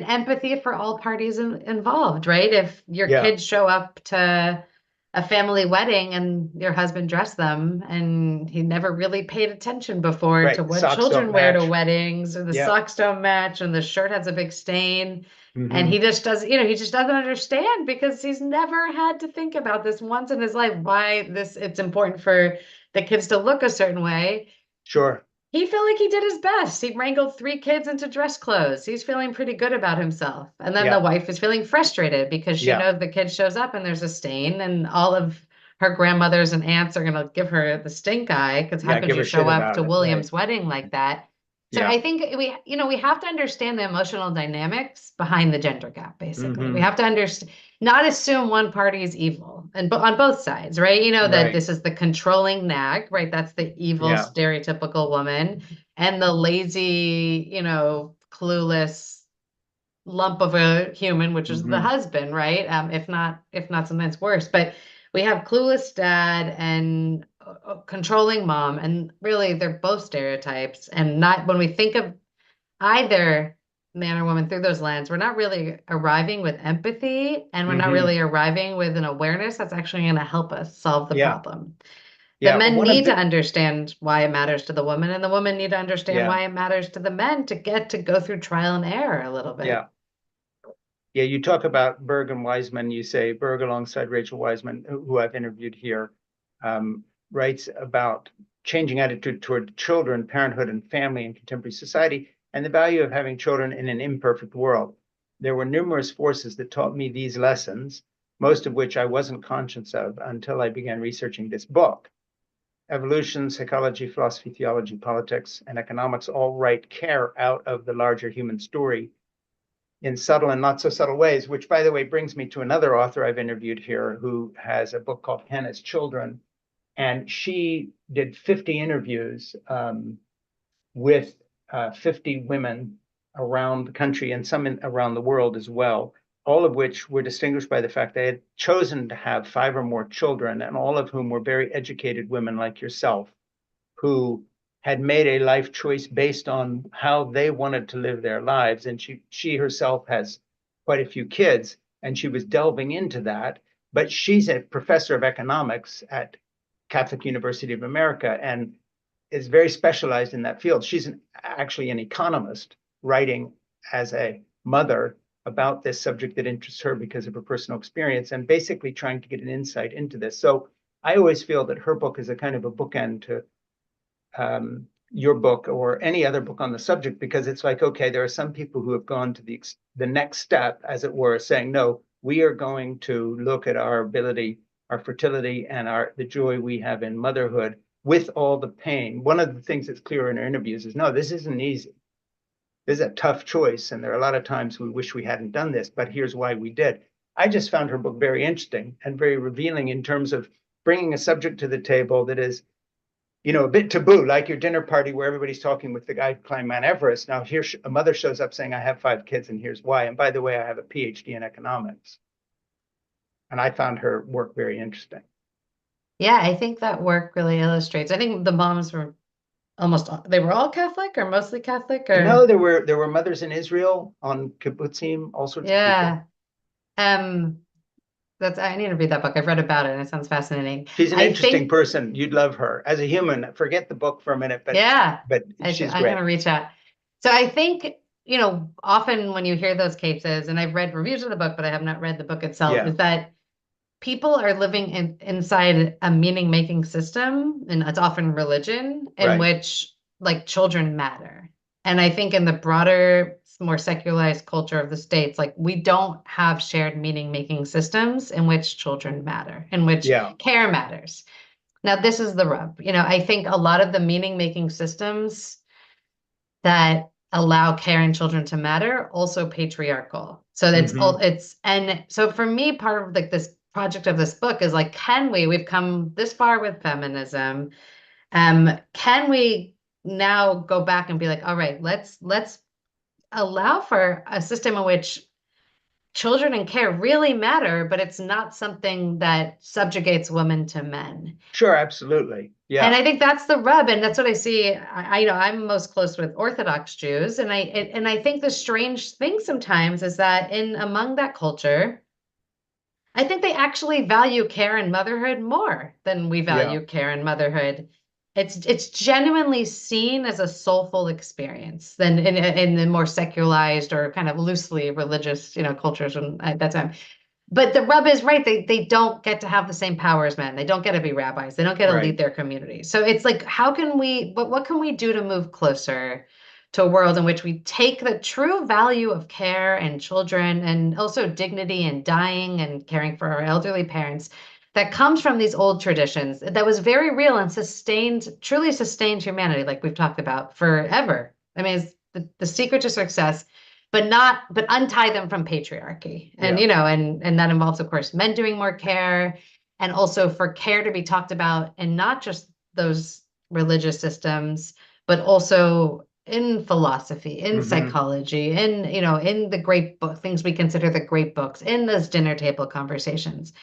[SPEAKER 2] empathy for all parties involved, right? If your
[SPEAKER 1] Yeah.
[SPEAKER 2] kids show up to a family wedding and your husband dressed them, and he never really paid attention before to
[SPEAKER 1] Right.
[SPEAKER 2] what
[SPEAKER 1] Socks don't
[SPEAKER 2] children wear to
[SPEAKER 1] match.
[SPEAKER 2] weddings, or the
[SPEAKER 1] Yeah.
[SPEAKER 2] socks don't match, and the shirt has a big stain, and he
[SPEAKER 1] Hmm.
[SPEAKER 2] just does, he just doesn't understand, because he's never had to think about this once in his life, why it's important for the kids to look a certain way.
[SPEAKER 1] Sure.
[SPEAKER 2] He felt like he did his best. He wrangled three kids into dress clothes. He's feeling pretty good about himself. And then the
[SPEAKER 1] Yeah.
[SPEAKER 2] wife is feeling frustrated because she
[SPEAKER 1] Yeah.
[SPEAKER 2] knows the kid shows up and there's a stain, and all of her grandmothers and aunts are going to give her the stink eye, because how
[SPEAKER 1] Yeah.
[SPEAKER 2] could
[SPEAKER 1] Give
[SPEAKER 2] you
[SPEAKER 1] her
[SPEAKER 2] show
[SPEAKER 1] shit
[SPEAKER 2] up
[SPEAKER 1] about
[SPEAKER 2] to
[SPEAKER 1] it. Right.
[SPEAKER 2] William's wedding like that? So
[SPEAKER 1] Yeah.
[SPEAKER 2] I think we have to understand the emotional dynamics behind the gender gap, basically. We
[SPEAKER 1] Hmm.
[SPEAKER 2] have to understand, not assume one party is evil, and on both sides, right? That
[SPEAKER 1] Right.
[SPEAKER 2] this is the controlling nag, right? That's the evil
[SPEAKER 1] Yeah.
[SPEAKER 2] stereotypical woman, and the lazy, clueless lump of a human, which is the
[SPEAKER 1] Hmm.
[SPEAKER 2] husband, right? If not sometimes worse. But we have clueless dad and controlling mom, and really they're both stereotypes. And not when we think of either man or woman through those lens, we're not really arriving with empathy, and we're not
[SPEAKER 1] Hmm.
[SPEAKER 2] really arriving with an awareness that's actually going to help us solve the
[SPEAKER 1] Yeah.
[SPEAKER 2] problem. The
[SPEAKER 1] Yeah.
[SPEAKER 2] men
[SPEAKER 1] One of
[SPEAKER 2] need to
[SPEAKER 1] the,
[SPEAKER 2] understand why it matters to the woman, and the women need to understand
[SPEAKER 1] yeah.
[SPEAKER 2] why it matters to the men, to get to go through trial and error a little bit.
[SPEAKER 1] Yeah. Yeah. You talk about Berg and Wiseman. You say Berg alongside Rachel Wiseman, who I've interviewed here, writes about changing attitude toward children, parenthood, and family in contemporary society, and the value of having children in an imperfect world. There were numerous forces that taught me these lessons, most of which I wasn't conscious of until I began researching this book. Evolution, psychology, philosophy, theology, politics, and economics all write care out of the larger human story in subtle and not so subtle ways, which, by the way, brings me to another author I've interviewed here who has a book called Hannah's Children. And she did 50 interviews with 50 women around the country and some around the world as well, all of which were distinguished by the fact they had chosen to have 5 or more children, and all of whom were very educated women like yourself, who had made a life choice based on how they wanted to live their lives. And she herself has quite a few kids, and she was delving into that. But she's a professor of economics at Catholic University of America and is very specialized in that field. She's actually an economist writing as a mother about this subject that interests her because of her personal experience, and basically trying to get an insight into this. So I always feel that her book is a kind of a bookend to your book or any other book on the subject, because it's like, okay, there are some people who have gone to the next step, as it were, saying, no, we are going to look at our ability, our fertility, and the joy we have in motherhood with all the pain. One of the things that's clear in our interviews is, no, this isn't easy. This is a tough choice, and there are a lot of times we wish we hadn't done this, but here's why we did. I just found her book very interesting and very revealing in terms of bringing a subject to the table that is, a bit taboo, like your dinner party where everybody's talking with the guy who climbed Mount Everest. Now here a mother shows up saying, I have 5 kids and here's why. And by the way, I have a PhD in economics. And I found her work very interesting.
[SPEAKER 2] Yeah, I think that work really illustrates. I think the moms were they were all Catholic or mostly Catholic, or
[SPEAKER 1] no, there were mothers in Israel on kibbutzim, all sorts of people.
[SPEAKER 2] yeah. I need to read that book. I've read about it and it sounds fascinating.
[SPEAKER 1] She's an
[SPEAKER 2] I
[SPEAKER 1] interesting
[SPEAKER 2] think,
[SPEAKER 1] person. You'd love her as a human. Forget the book for a minute, but
[SPEAKER 2] yeah,
[SPEAKER 1] she's
[SPEAKER 2] I'm
[SPEAKER 1] great.
[SPEAKER 2] gonna reach out. So I think, often when you hear those cases, and I've read reviews of the book, but I have not read the book itself,
[SPEAKER 1] Yeah.
[SPEAKER 2] is that people are living inside a meaning-making system, and it's often religion, in
[SPEAKER 1] Right.
[SPEAKER 2] which like children matter. And I think in the broader, more secularized culture of the States, like we don't have shared meaning-making systems in which children matter, in which care matters. Now, this is the rub. I think a lot of the meaning-making systems that allow care and children to matter also patriarchal. So that's all and so for me, part of like this project of this book is like, we've come this far with feminism. Can we now go back and be like, all right, let's allow for a system in which children and care really matter, but it's not something that subjugates women to men.
[SPEAKER 1] Sure, absolutely. Yeah.
[SPEAKER 2] And I think that's the rub, and that's what I see. I'm most close with Orthodox Jews, and I think the strange thing sometimes is that among that culture, I think they actually value care and motherhood more than we value care and motherhood. It's genuinely seen as a soulful experience than in the more secularized or kind of loosely religious, cultures at that time. But the rub is right. They don't get to have the same power as men. They don't get to be rabbis. They don't get to lead their community. So it's like, what can we do to move closer to a world in which we take the true value of care and children and also dignity and dying and caring for our elderly parents that comes from these old traditions that was very real and truly sustained humanity, like we've talked about forever. I mean, it's the secret to success, but untie them from patriarchy. And, and that involves, of course, men doing more care, and also for care to be talked about and not just those religious systems, but also in philosophy, in psychology, in the great book, things we consider the great books, in those dinner table conversations.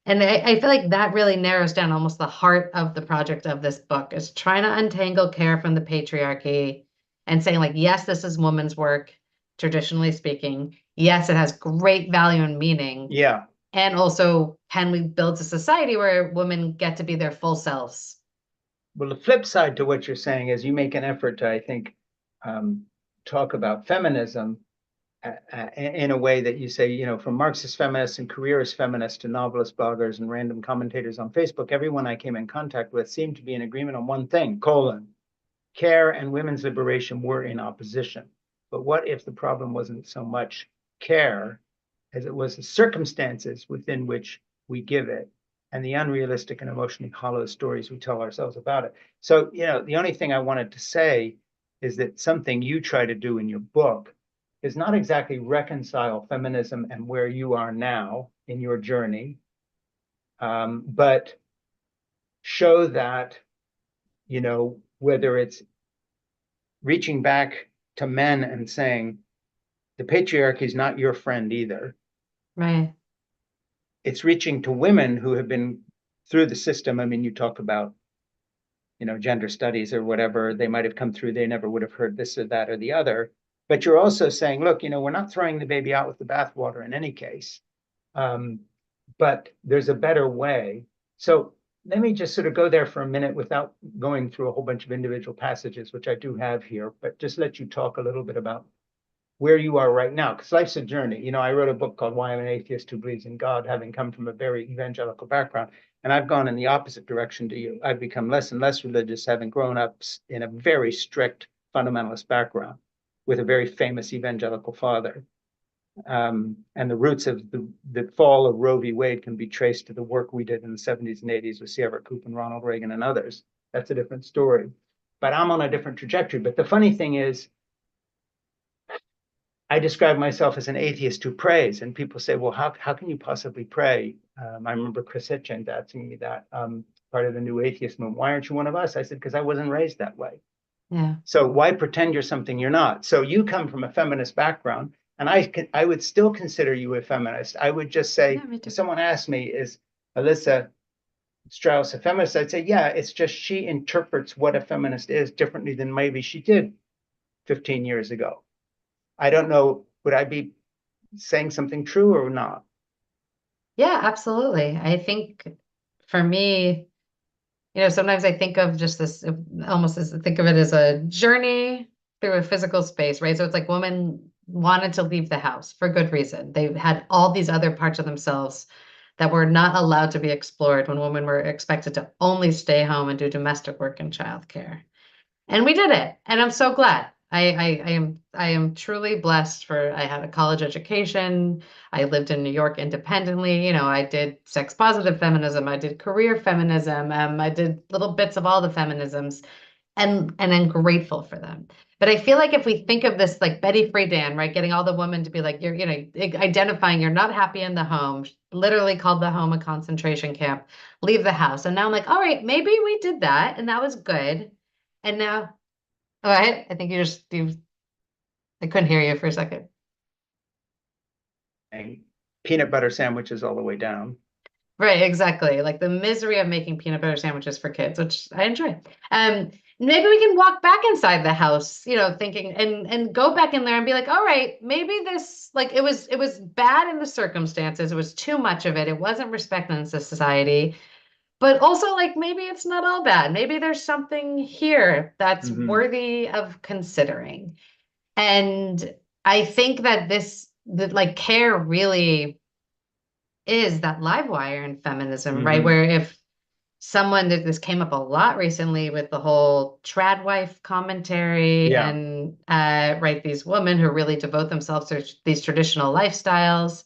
[SPEAKER 2] And I feel like that really narrows down almost the heart of the project of this book, is trying to untangle care from the patriarchy and saying, like, yes, this is woman's work, traditionally speaking. Yes, it has great value and meaning.
[SPEAKER 1] Yeah.
[SPEAKER 2] And also, can we build a society where women get to be their full selves?
[SPEAKER 1] Well, the flip side to what you're saying is you make an effort to, I think, talk about feminism in a way that you say, you know, from Marxist feminists and careerist feminists to novelist bloggers and random commentators on Facebook, everyone I came in contact with seemed to be in agreement on one thing, care and women's liberation were in opposition. But what if the problem wasn't so much care as it was the circumstances within which we give it and the unrealistic and emotionally hollow stories we tell ourselves about it? So, you know, the only thing I wanted to say is that something you try to do in your book is not exactly reconcile feminism and where you are now in your journey, but show that, you know, whether it's reaching back to men and saying, the patriarchy is not your friend either.
[SPEAKER 2] Right.
[SPEAKER 1] It's reaching to women who have been through the system. I mean, you talk about, you know, gender studies or whatever, they might have come through, they never would have heard this or that or the other. But you're also saying, look, you know, we're not throwing the baby out with the bathwater in any case. But there's a better way. So let me just sort of go there for a minute without going through a whole bunch of individual passages, which I do have here, but just let you talk a little bit about where you are right now, because life's a journey. You know, I wrote a book called Why I'm an Atheist Who Believes in God, having come from a very evangelical background. And I've gone in the opposite direction to you. I've become less and less religious, having grown up in a very strict fundamentalist background with a very famous evangelical father. And the roots of the fall of Roe v. Wade can be traced to the work we did in the 70s and 80s with C. Everett Koop and Ronald Reagan and others. That's a different story. But I'm on a different trajectory. But the funny thing is, I describe myself as an atheist who prays, and people say, well, how can you possibly pray? I remember Chris Hitchens asking me that, part of the new atheist movement. Why aren't you one of us? I said, because I wasn't raised that way.
[SPEAKER 2] Yeah.
[SPEAKER 1] So why pretend you're something you're not? So you come from a feminist background, and I would still consider you a feminist. I would just say,
[SPEAKER 2] Yeah, me too.
[SPEAKER 1] if someone asked me, is Elissa Strauss a feminist? I'd say, yeah, it's just she interprets what a feminist is differently than maybe she did 15 years ago. I don't know, would I be saying something true or not?
[SPEAKER 2] Yeah, absolutely. I think for me, sometimes I think of just this almost as think of it as a journey through a physical space, right? So it's like women wanted to leave the house for good reason. They had all these other parts of themselves that were not allowed to be explored when women were expected to only stay home and do domestic work and childcare. And we did it. And I'm so glad. I am truly blessed for I had a college education. I lived in New York independently. I did sex positive feminism. I did career feminism. I did little bits of all the feminisms and I'm grateful for them. But I feel like if we think of this like Betty Friedan, right, getting all the women to be like, identifying you're not happy in the home, literally called the home a concentration camp, leave the house. And now I'm like, all right, maybe we did that and that was good. And now Oh, I think I couldn't hear you for a second.
[SPEAKER 1] And peanut butter sandwiches all the way down.
[SPEAKER 2] Right, exactly. Like the misery of making peanut butter sandwiches for kids, which I enjoy. Maybe we can walk back inside the house, thinking and go back in there and be like, all right, maybe this like it was bad in the circumstances. It was too much of it. It wasn't respected in society. But also like maybe it's not all bad. Maybe there's something here that's
[SPEAKER 1] Mm-hmm.
[SPEAKER 2] worthy of considering. And I think that like care really is that live wire in feminism, right?
[SPEAKER 1] Mm-hmm.
[SPEAKER 2] Where if someone that this came up a lot recently with the whole trad wife commentary
[SPEAKER 1] Yeah.
[SPEAKER 2] and right, these women who really devote themselves to these traditional lifestyles.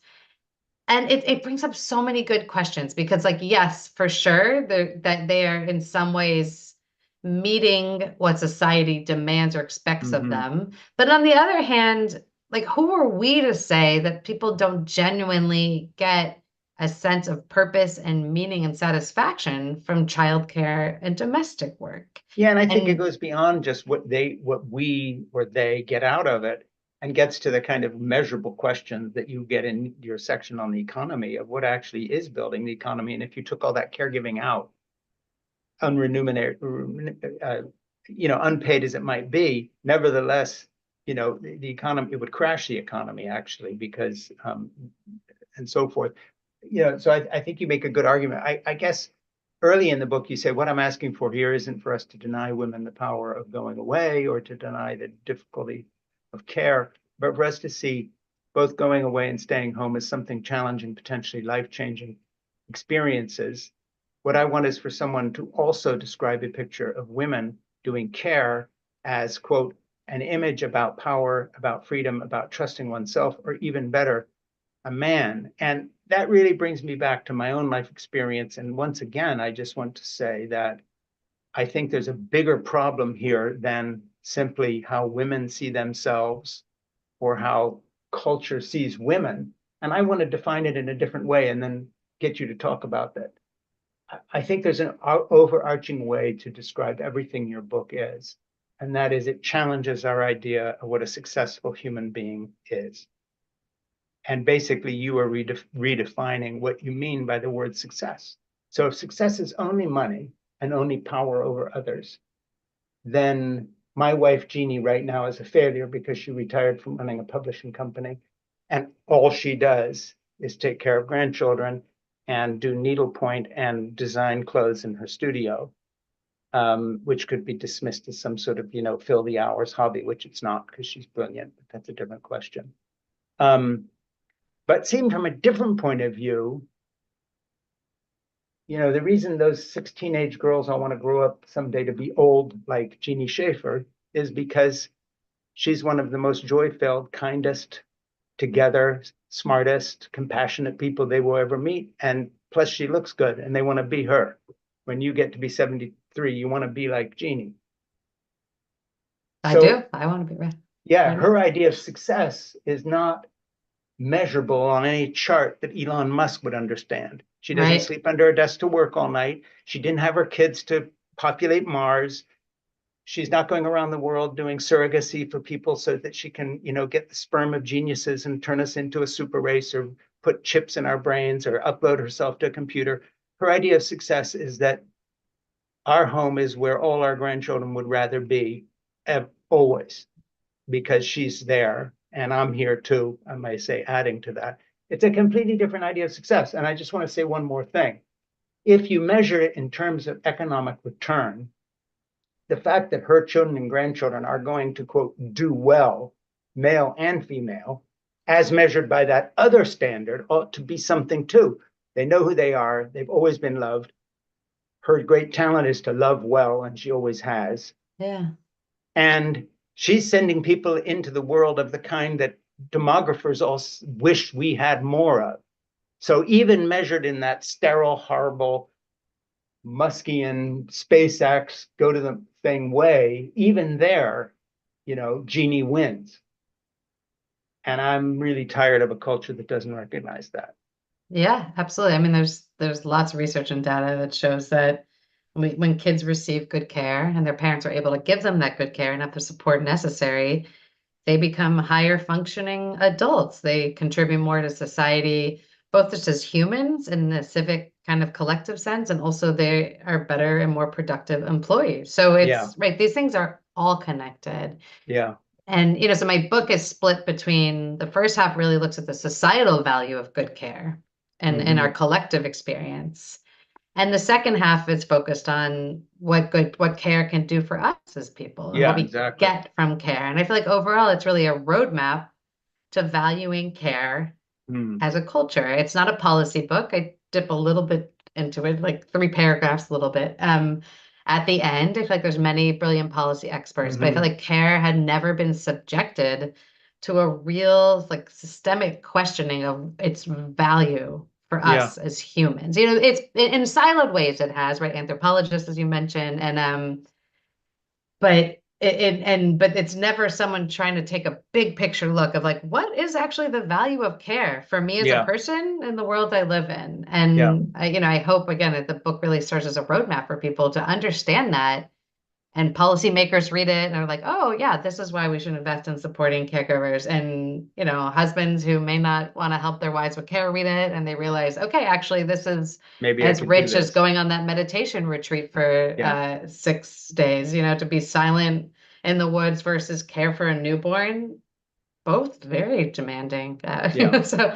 [SPEAKER 2] And it brings up so many good questions because, like, yes, for sure, that they are in some ways meeting what society demands or expects of
[SPEAKER 1] Mm-hmm.
[SPEAKER 2] them. But on the other hand, like, who are we to say that people don't genuinely get a sense of purpose and meaning and satisfaction from childcare and domestic work?
[SPEAKER 1] Yeah, and I think it
[SPEAKER 2] And
[SPEAKER 1] goes beyond just what we or they get out of it and gets to the kind of measurable questions that you get in your section on the economy of what actually is building the economy. And if you took all that caregiving out, unremunerated, unpaid as it might be, nevertheless, the economy, it would crash the economy actually because, and so forth. So I think you make a good argument. I guess early in the book, you say, what I'm asking for here isn't for us to deny women the power of going away or to deny the difficulty of care, but for us to see both going away and staying home as something challenging, potentially life-changing experiences. What I want is for someone to also describe a picture of women doing care as, quote, an image about power, about freedom, about trusting oneself, or even better, a man. And that really brings me back to my own life experience. And once again, I just want to say that I think there's a bigger problem here than simply how women see themselves or how culture sees women. And I want to define it in a different way and then get you to talk about that. I think there's an overarching way to describe everything your book is, and that is it challenges our idea of what a successful human being is. And basically, you are redefining what you mean by the word success. So if success is only money and only power over others, then my wife, Jeannie, right now is a failure because she retired from running a publishing company. And all she does is take care of grandchildren and do needlepoint and design clothes in her studio, which could be dismissed as some sort of, fill the hours hobby, which it's not because she's brilliant, but that's a different question. But seen from a different point of view, the reason those 6 teenage girls all want to grow up someday to be old like Jeannie Schaeffer is because she's one of the most joy-filled, kindest, together, smartest, compassionate people they will ever meet. And plus she looks good and they want to be her. When you get to be 73, you want to be like Jeannie.
[SPEAKER 2] I do. I want to be right.
[SPEAKER 1] Yeah, her idea of success is not measurable on any chart that Elon Musk would understand. She doesn't sleep under a desk to work all night. She didn't have her kids to populate Mars. She's not going around the world doing surrogacy for people so that she can, get the sperm of geniuses and turn us into a super race or put chips in our brains or upload herself to a computer. Her idea of success is that our home is where all our grandchildren would rather be always, because she's there and I'm here too, I may say, adding to that. It's a completely different idea of success. And I just want to say one more thing. If you measure it in terms of economic return, the fact that her children and grandchildren are going to, quote, do well, male and female, as measured by that other standard, ought to be something too. They know who they are. They've always been loved. Her great talent is to love well, and she always has.
[SPEAKER 2] Yeah.
[SPEAKER 1] And she's sending people into the world of the kind that demographers all wish we had more of. So even measured in that sterile, horrible, Muskian SpaceX, go to the thing way, even there, Jeannie wins. And I'm really tired of a culture that doesn't recognize that.
[SPEAKER 2] Yeah, absolutely. I mean, there's lots of research and data that shows that when kids receive good care and their parents are able to give them that good care and have the support necessary, they become higher functioning adults. They contribute more to society, both just as humans in the civic kind of collective sense, and also they are better and more productive employees. So it's right, these things are all connected.
[SPEAKER 1] Yeah.
[SPEAKER 2] And, so my book is split between the first half really looks at the societal value of good care and our collective experience. And the second half is focused on what care can do for us as people and what we get from care. And I feel like overall, it's really a roadmap to valuing care as a culture. It's not a policy book. I dip a little bit into it, like 3 paragraphs, a little bit. At the end, I feel like there's many brilliant policy experts, but I feel like care had never been subjected to a real, like, systemic questioning of its value for us as humans. It's in siloed ways it has, right? Anthropologists, as you mentioned, and but but it's never someone trying to take a big picture look of like, what is actually the value of care for me as a person in the world I live in? And I hope again that the book really serves as a roadmap for people to understand that. And policymakers read it and are like, oh, yeah, this is why we should invest in supporting caregivers. And, husbands who may not want to help their wives with care read it and they realize, okay, actually, this is maybe as rich as going on that meditation retreat for 6 days, to be silent in the woods versus care for a newborn, both very demanding. So,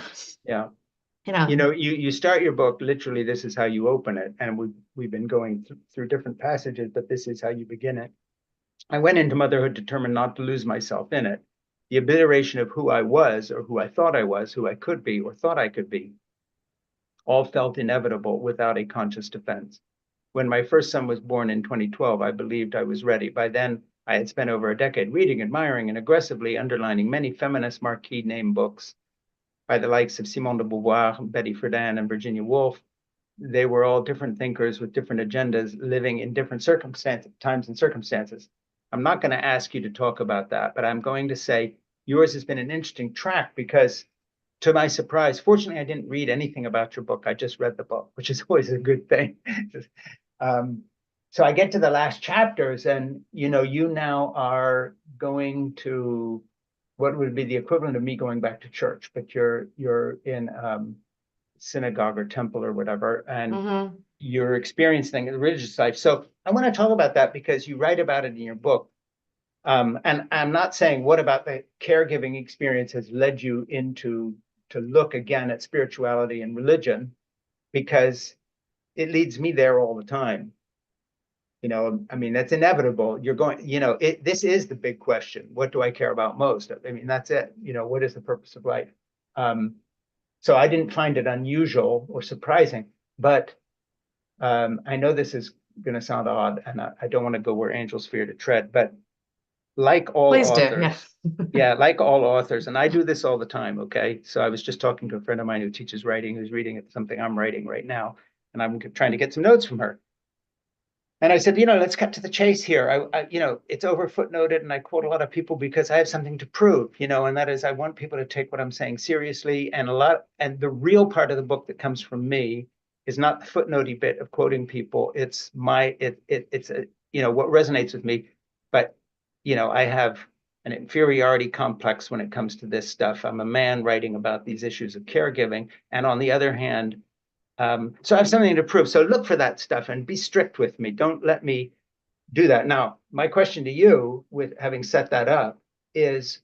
[SPEAKER 1] you start your book, literally, this is how you open it. And we've been going through different passages, but this is how you begin it. I went into motherhood determined not to lose myself in it. the obliteration of who I was or who I thought I was, who I could be or thought I could be, all felt inevitable without a conscious defense. When my first son was born in 2012, I believed I was ready. By then, I had spent over a decade reading, admiring, and aggressively underlining many feminist marquee name books by the likes of Simone de Beauvoir, Betty Friedan, and Virginia Woolf. They were all different thinkers with different agendas, living in different circumstances, times and circumstances. I'm not going to ask you to talk about that, but I'm going to say yours has been an interesting track because, to my surprise, fortunately, I didn't read anything about your book. I just read the book, which is always a good thing. So I get to the last chapters, and you now are going to what would be the equivalent of me going back to church, but you're in synagogue or temple or whatever, and
[SPEAKER 2] Mm-hmm.
[SPEAKER 1] you're experiencing the religious life. So I want to talk about that because you write about it in your book. And I'm not saying what about the caregiving experience has led you into to look again at spirituality and religion, because it leads me there all the time. I mean, that's inevitable. You're going, this is the big question. What do I care about most? I mean, that's it. What is the purpose of life? So I didn't find it unusual or surprising, but I know this is going to sound odd, and I don't want to go where angels fear to tread, but like all
[SPEAKER 2] Please do. Yeah.
[SPEAKER 1] authors, yeah, like all authors, and I do this all the time, okay? So I was just talking to a friend of mine who teaches writing, who's reading something I'm writing right now, and I'm trying to get some notes from her. And I said, let's cut to the chase here. It's over footnoted, and I quote a lot of people because I have something to prove, and that is I want people to take what I'm saying seriously. And the real part of the book that comes from me is not the footnotey bit of quoting people. It's what resonates with me. But, I have an inferiority complex when it comes to this stuff. I'm a man writing about these issues of caregiving. And on the other hand, so I have something to prove. So look for that stuff and be strict with me. Don't let me do that. Now, my question to you, with having set that up, is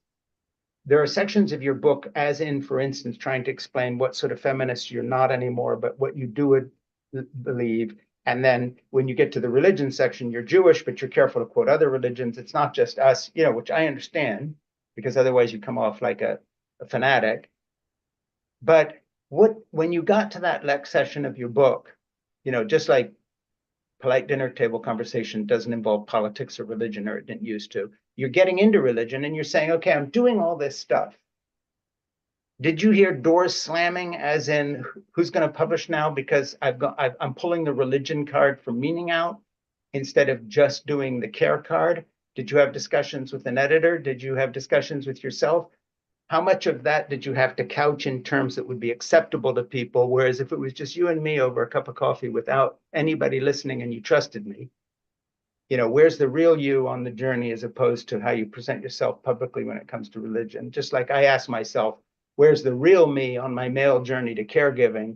[SPEAKER 1] there are sections of your book, as in, for instance, trying to explain what sort of feminist you're not anymore, but what you do believe. And then when you get to the religion section, you're Jewish, but you're careful to quote other religions. It's not just us, which I understand, because otherwise you come off like a fanatic. But when you got to that next session of your book, just like polite dinner table conversation doesn't involve politics or religion, or it didn't used to, you're getting into religion and you're saying, okay, I'm doing all this stuff. Did you hear doors slamming, as in who's going to publish now? Because I'm pulling the religion card for meaning out instead of just doing the care card. Did you have discussions with an editor? Did you have discussions with yourself? How much of that did you have to couch in terms that would be acceptable to people? Whereas if it was just you and me over a cup of coffee without anybody listening and you trusted me, where's the real you on the journey as opposed to how you present yourself publicly when it comes to religion? Just like I ask myself, where's the real me on my male journey to caregiving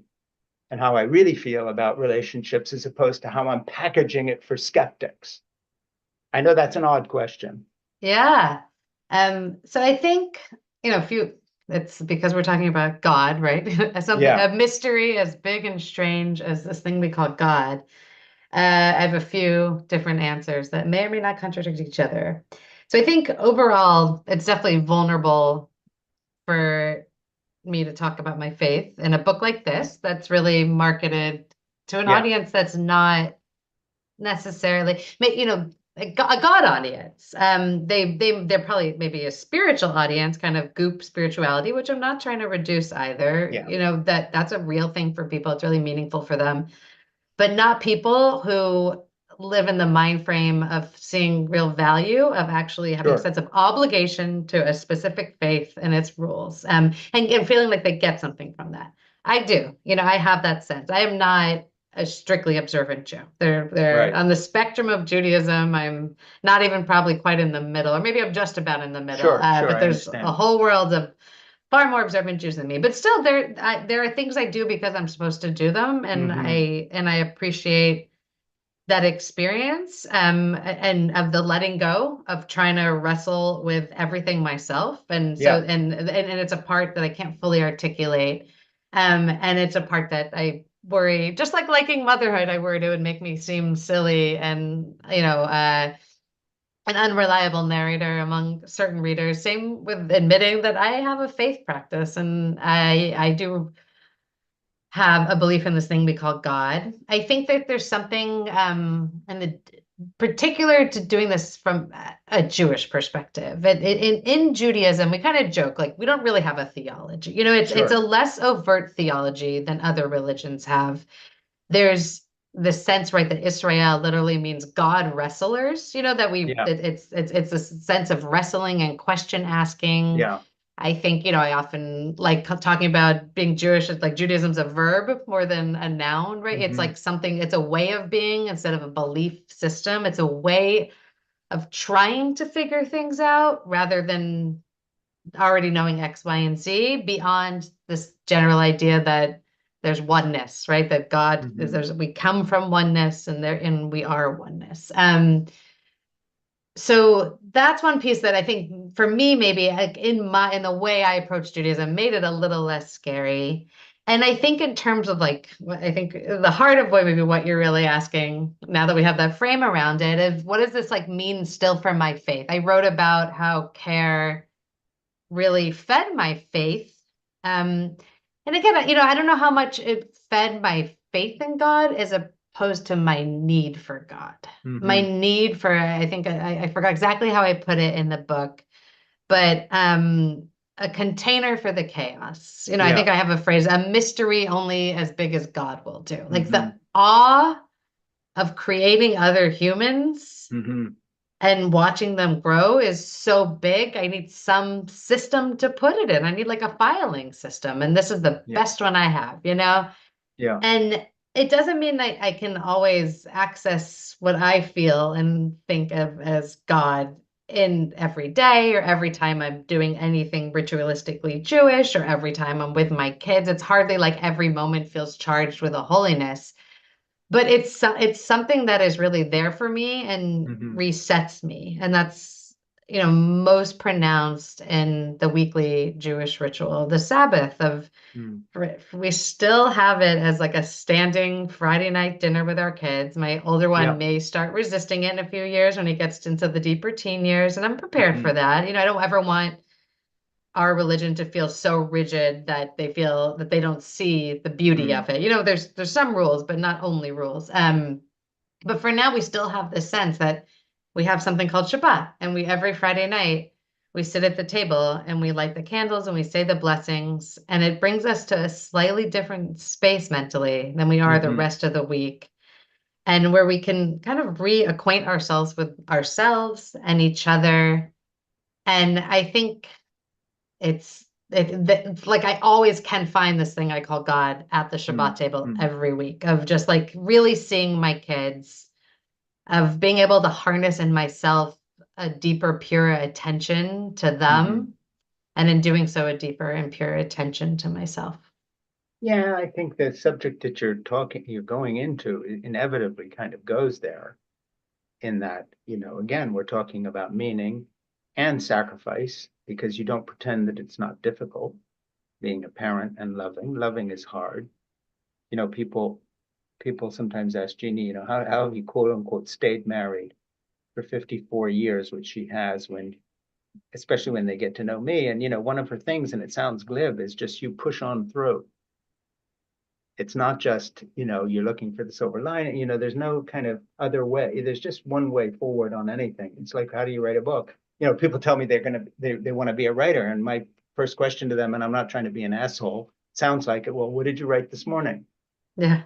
[SPEAKER 1] and how I really feel about relationships as opposed to how I'm packaging it for skeptics? I know that's an odd question.
[SPEAKER 2] Yeah. So I think, it's because we're talking about God, right? A mystery as big and strange as this thing we call God. I have a few different answers that may or may not contradict each other. So I think overall, it's definitely vulnerable for me to talk about my faith in a book like this that's really marketed to an audience that's not necessarily, a God audience. They're probably maybe a spiritual audience, kind of goop spirituality, which I'm not trying to reduce either. That's a real thing for people. It's really meaningful for them, but not people who live in the mind frame of seeing real value, of actually having a sense of obligation to a specific faith and its rules, and feeling like they get something from that. I do. I have that sense. I am not a strictly observant Jew. They're on the spectrum of Judaism. I'm not even probably quite in the middle, or maybe I'm just about in the middle. But there's a whole world of far more observant Jews than me. But still, there are things I do because I'm supposed to do them, and I appreciate that experience, and of the letting go of trying to wrestle with everything myself. And so, and it's a part that I can't fully articulate. And it's a part that I worry, just like liking motherhood, I worried it would make me seem silly and, an unreliable narrator among certain readers. Same with admitting that I have a faith practice and I do have a belief in this thing we call God. I think that there's something in the particular to doing this from a Jewish perspective. In Judaism, we kind of joke like we don't really have a theology. You know, it's a
[SPEAKER 1] Sure.
[SPEAKER 2] less overt theology than other religions have. There's the sense, right, that Israel literally means God wrestlers. You know that
[SPEAKER 1] Yeah.
[SPEAKER 2] it's a sense of wrestling and question asking.
[SPEAKER 1] Yeah.
[SPEAKER 2] I think, I often like talking about being Jewish. It's like Judaism's a verb more than a noun, right? It's
[SPEAKER 1] Hmm.
[SPEAKER 2] like something, it's a way of being instead of a belief system. It's a way of trying to figure things out rather than already knowing X, Y, and Z beyond this general idea that there's oneness, right? That God is,
[SPEAKER 1] Hmm.
[SPEAKER 2] we come from oneness and we are oneness. So that's one piece that I think for me, maybe like in the way I approach Judaism made it a little less scary. And I think in terms of like what I think the heart of what maybe what you're really asking now that we have that frame around it of what does this like mean still for my faith? I wrote about how care really fed my faith. Um, and again, I don't know how much it fed my faith in God as opposed to my need for God. My
[SPEAKER 1] Hmm.
[SPEAKER 2] need for, I think I forgot exactly how I put it in the book, but a container for the chaos. I think
[SPEAKER 1] Yeah.
[SPEAKER 2] I have a phrase, a mystery only as big as God will do. Like the
[SPEAKER 1] Hmm.
[SPEAKER 2] awe of creating other humans
[SPEAKER 1] Hmm.
[SPEAKER 2] and watching them grow is so big. I need some system to put it in. I need like a filing system. And this is the
[SPEAKER 1] Yeah.
[SPEAKER 2] best one I have?
[SPEAKER 1] Yeah.
[SPEAKER 2] And it doesn't mean I can always access what I feel and think of as God in every day or every time I'm doing anything ritualistically Jewish or every time I'm with my kids. It's hardly like every moment feels charged with a holiness. But it's something that is really there for me and
[SPEAKER 1] Hmm.
[SPEAKER 2] resets me. And that's, most pronounced in the weekly Jewish ritual, the Sabbath of
[SPEAKER 1] Mm.
[SPEAKER 2] we still have it as like a standing Friday night dinner with our kids. My older one
[SPEAKER 1] Yeah.
[SPEAKER 2] may start resisting it in a few years when he gets into the deeper teen years, and I'm prepared for
[SPEAKER 1] Hmm.
[SPEAKER 2] that. I don't ever want our religion to feel so rigid that they feel that they don't see the beauty
[SPEAKER 1] Mm.
[SPEAKER 2] of it. There's some rules, but not only rules. But for now, we still have this sense that we have something called Shabbat, and we every Friday night we sit at the table and we light the candles and we say the blessings, and it brings us to a slightly different space mentally than we are the
[SPEAKER 1] Hmm.
[SPEAKER 2] rest of the week, and where we can kind of reacquaint ourselves with ourselves and each other. And I think like I always can find this thing I call God at the Shabbat
[SPEAKER 1] Mm.
[SPEAKER 2] table
[SPEAKER 1] Mm.
[SPEAKER 2] every week of just like really seeing my kids, of being able to harness in myself a deeper, pure attention to
[SPEAKER 1] Hmm.
[SPEAKER 2] them, and in doing so, a deeper and pure attention to myself.
[SPEAKER 1] Yeah, I think the subject that you're going into inevitably kind of goes there in that, again, we're talking about meaning and sacrifice because you don't pretend that it's not difficult being a parent and loving. Loving is hard. People sometimes ask Jeannie, how he quote unquote stayed married for 54 years, which she has especially when they get to know me. And, one of her things, and it sounds glib, is just you push on through. It's not just, you're looking for the silver lining, there's no kind of other way. There's just one way forward on anything. It's like, how do you write a book? People tell me they want to be a writer. And my first question to them, and I'm not trying to be an asshole, sounds like it. Well, what did you write this morning?
[SPEAKER 2] Yeah.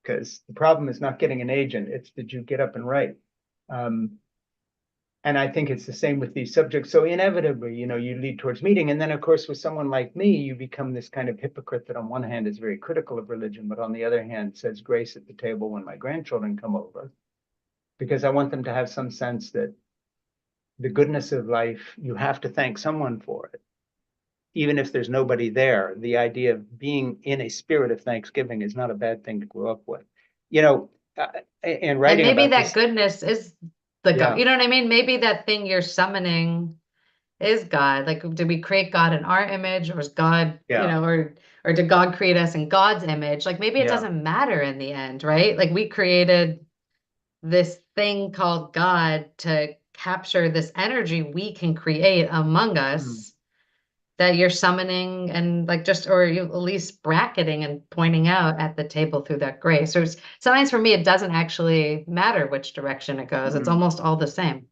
[SPEAKER 1] Because the problem is not getting an agent. It's did you get up and write? Um, and I think it's the same with these subjects. So inevitably, you lead towards meeting. And then, of course, with someone like me, you become this kind of hypocrite that on one hand is very critical of religion, but on the other hand says grace at the table when my grandchildren come over, because I want them to have some sense that the goodness of life, you have to thank someone for it. Even if there's nobody there, the idea of being in a spirit of thanksgiving is not a bad thing to grow up with. You know, and
[SPEAKER 2] And
[SPEAKER 1] writing
[SPEAKER 2] maybe
[SPEAKER 1] about
[SPEAKER 2] that
[SPEAKER 1] this,
[SPEAKER 2] goodness is the God.
[SPEAKER 1] yeah,
[SPEAKER 2] You know what I mean? Maybe that thing you're summoning is God. Like, did we create God in our image, or is God,
[SPEAKER 1] yeah,
[SPEAKER 2] or did God create us in God's image? Like, maybe it
[SPEAKER 1] yeah,
[SPEAKER 2] doesn't matter in the end, right? Like, we created this thing called God to capture this energy we can create among
[SPEAKER 1] Mm,
[SPEAKER 2] us that you're summoning and like just, or you at least bracketing and pointing out at the table through that grace. Or sometimes for me, it doesn't actually matter which direction it goes. It's
[SPEAKER 1] mm.
[SPEAKER 2] almost all the same.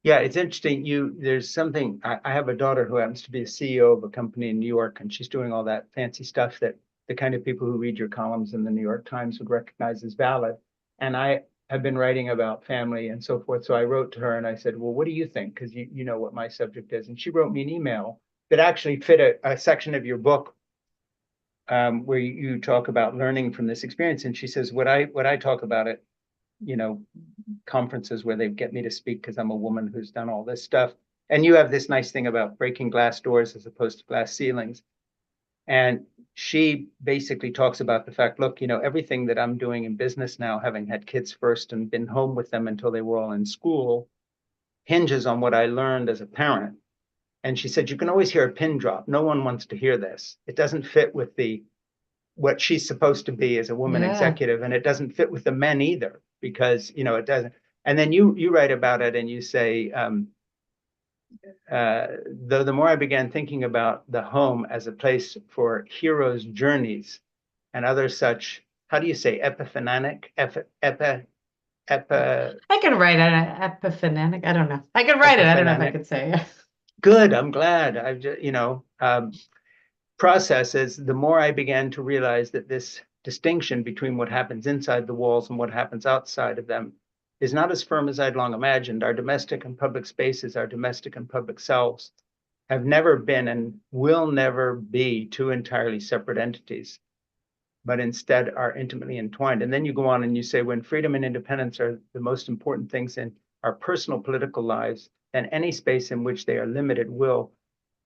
[SPEAKER 1] Yeah, it's interesting. There's something, I have a daughter who happens to be a CEO of a company in New York, and she's doing all that fancy stuff that the kind of people who read your columns in the New York Times would recognize as valid. And I have been writing about family and so forth. So I wrote to her and I said, well, what do you think? Because you know what my subject is. And she wrote me an email that actually fit a section of your book, where you talk about learning from this experience. And she says, what I talk about it, you know, conferences where they get me to speak because I'm a woman who's done all this stuff. And you have this nice thing about breaking glass doors as opposed to glass ceilings. And she basically talks about the fact, look, everything that I'm doing in business now, having had kids first and been home with them until they were all in school, hinges on what I learned as a parent. And she said, you can always hear a pin drop. No one wants to hear this. It doesn't fit with the what she's supposed to be as a woman
[SPEAKER 2] Yeah.
[SPEAKER 1] executive, and it doesn't fit with the men either because it doesn't. And then you write about it and you say, the more I began thinking about the home as a place for heroes' journeys and other such, how do you say, epiphenanic, epi,
[SPEAKER 2] I can write an epiphanic. I don't know. I can write it. I don't know if I
[SPEAKER 1] epiphenanic.
[SPEAKER 2] could say it.
[SPEAKER 1] Good. I'm glad. I've just, processes, the more I began to realize that this distinction between what happens inside the walls and what happens outside of them is not as firm as I'd long imagined. Our domestic and public spaces, our domestic and public selves, have never been and will never be two entirely separate entities, but instead are intimately entwined. And then you go on and you say, when freedom and independence are the most important things in our personal political lives, then any space in which they are limited will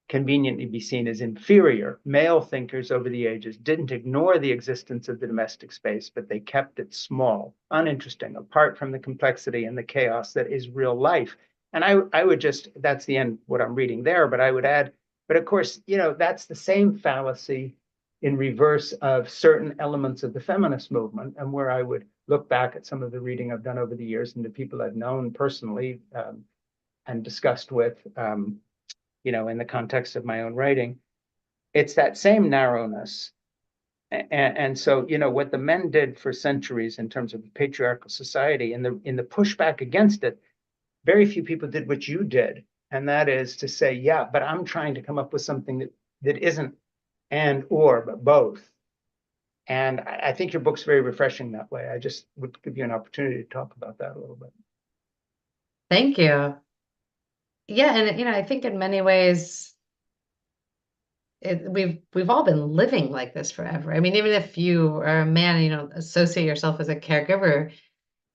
[SPEAKER 1] conveniently be seen as inferior. Male thinkers over the ages didn't ignore the existence of the domestic space, but they kept it small, uninteresting, apart from the complexity and the chaos that is real life. And I would just, that's the end, what I'm reading there, but I would add, but of course, that's the same fallacy in reverse of certain elements of the feminist movement, and where I would look back at some of the reading I've done over the years and the people I've known personally, and discussed with, in the context of my own writing, it's that same narrowness. And so, what the men did for centuries in terms of patriarchal society, in the pushback against it, very few people did what you did. And that is to say, yeah, but I'm trying to come up with something that isn't and or, but both. And I think your book's very refreshing that way. I just would give you an opportunity to talk about that a little bit.
[SPEAKER 2] Thank you. Yeah, and I think in many ways we've all been living like this forever. I mean, even if you are a man, associate yourself as a caregiver,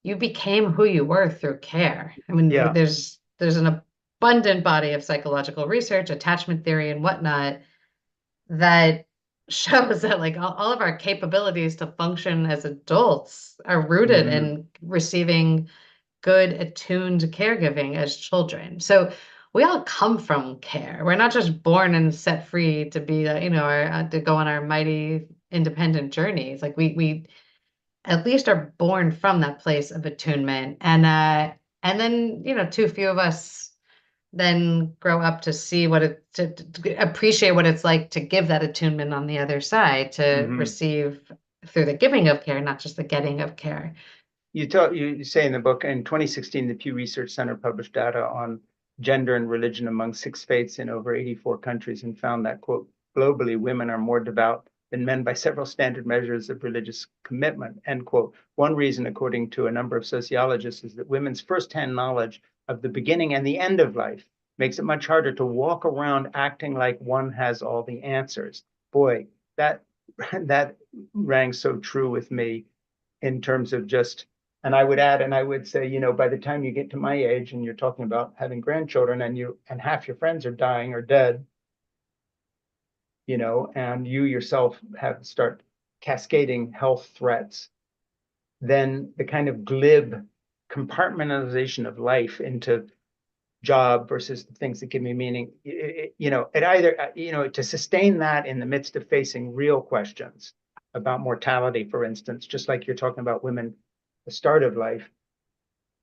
[SPEAKER 2] you became who you were through care. I mean,
[SPEAKER 1] Yeah.
[SPEAKER 2] there's an abundant body of psychological research, attachment theory, and whatnot that shows that like all of our capabilities to function as adults are rooted
[SPEAKER 1] Mm-hmm.
[SPEAKER 2] in receiving good attuned caregiving as children. So we all come from care. We're not just born and set free to be, to go on our mighty independent journeys. Like we at least are born from that place of attunement, and then too few of us then grow up to see what it to appreciate what it's like to give that attunement on the other side, to
[SPEAKER 1] Mm-hmm.
[SPEAKER 2] receive through the giving of care, not just the getting of care.
[SPEAKER 1] You say in the book, in 2016, the Pew Research Center published data on gender and religion among six faiths in over 84 countries and found that, quote, globally, women are more devout than men by several standard measures of religious commitment, end quote. One reason, according to a number of sociologists, is that women's firsthand knowledge of the beginning and the end of life makes it much harder to walk around acting like one has all the answers. Boy, that that rang so true with me in terms of just, and I would add, and I would say, by the time you get to my age and you're talking about having grandchildren and half your friends are dying or dead, and you yourself have start cascading health threats, then the kind of glib compartmentalization of life into job versus the things that give me meaning, it either, to sustain that in the midst of facing real questions about mortality, for instance, just like you're talking about women, the start of life,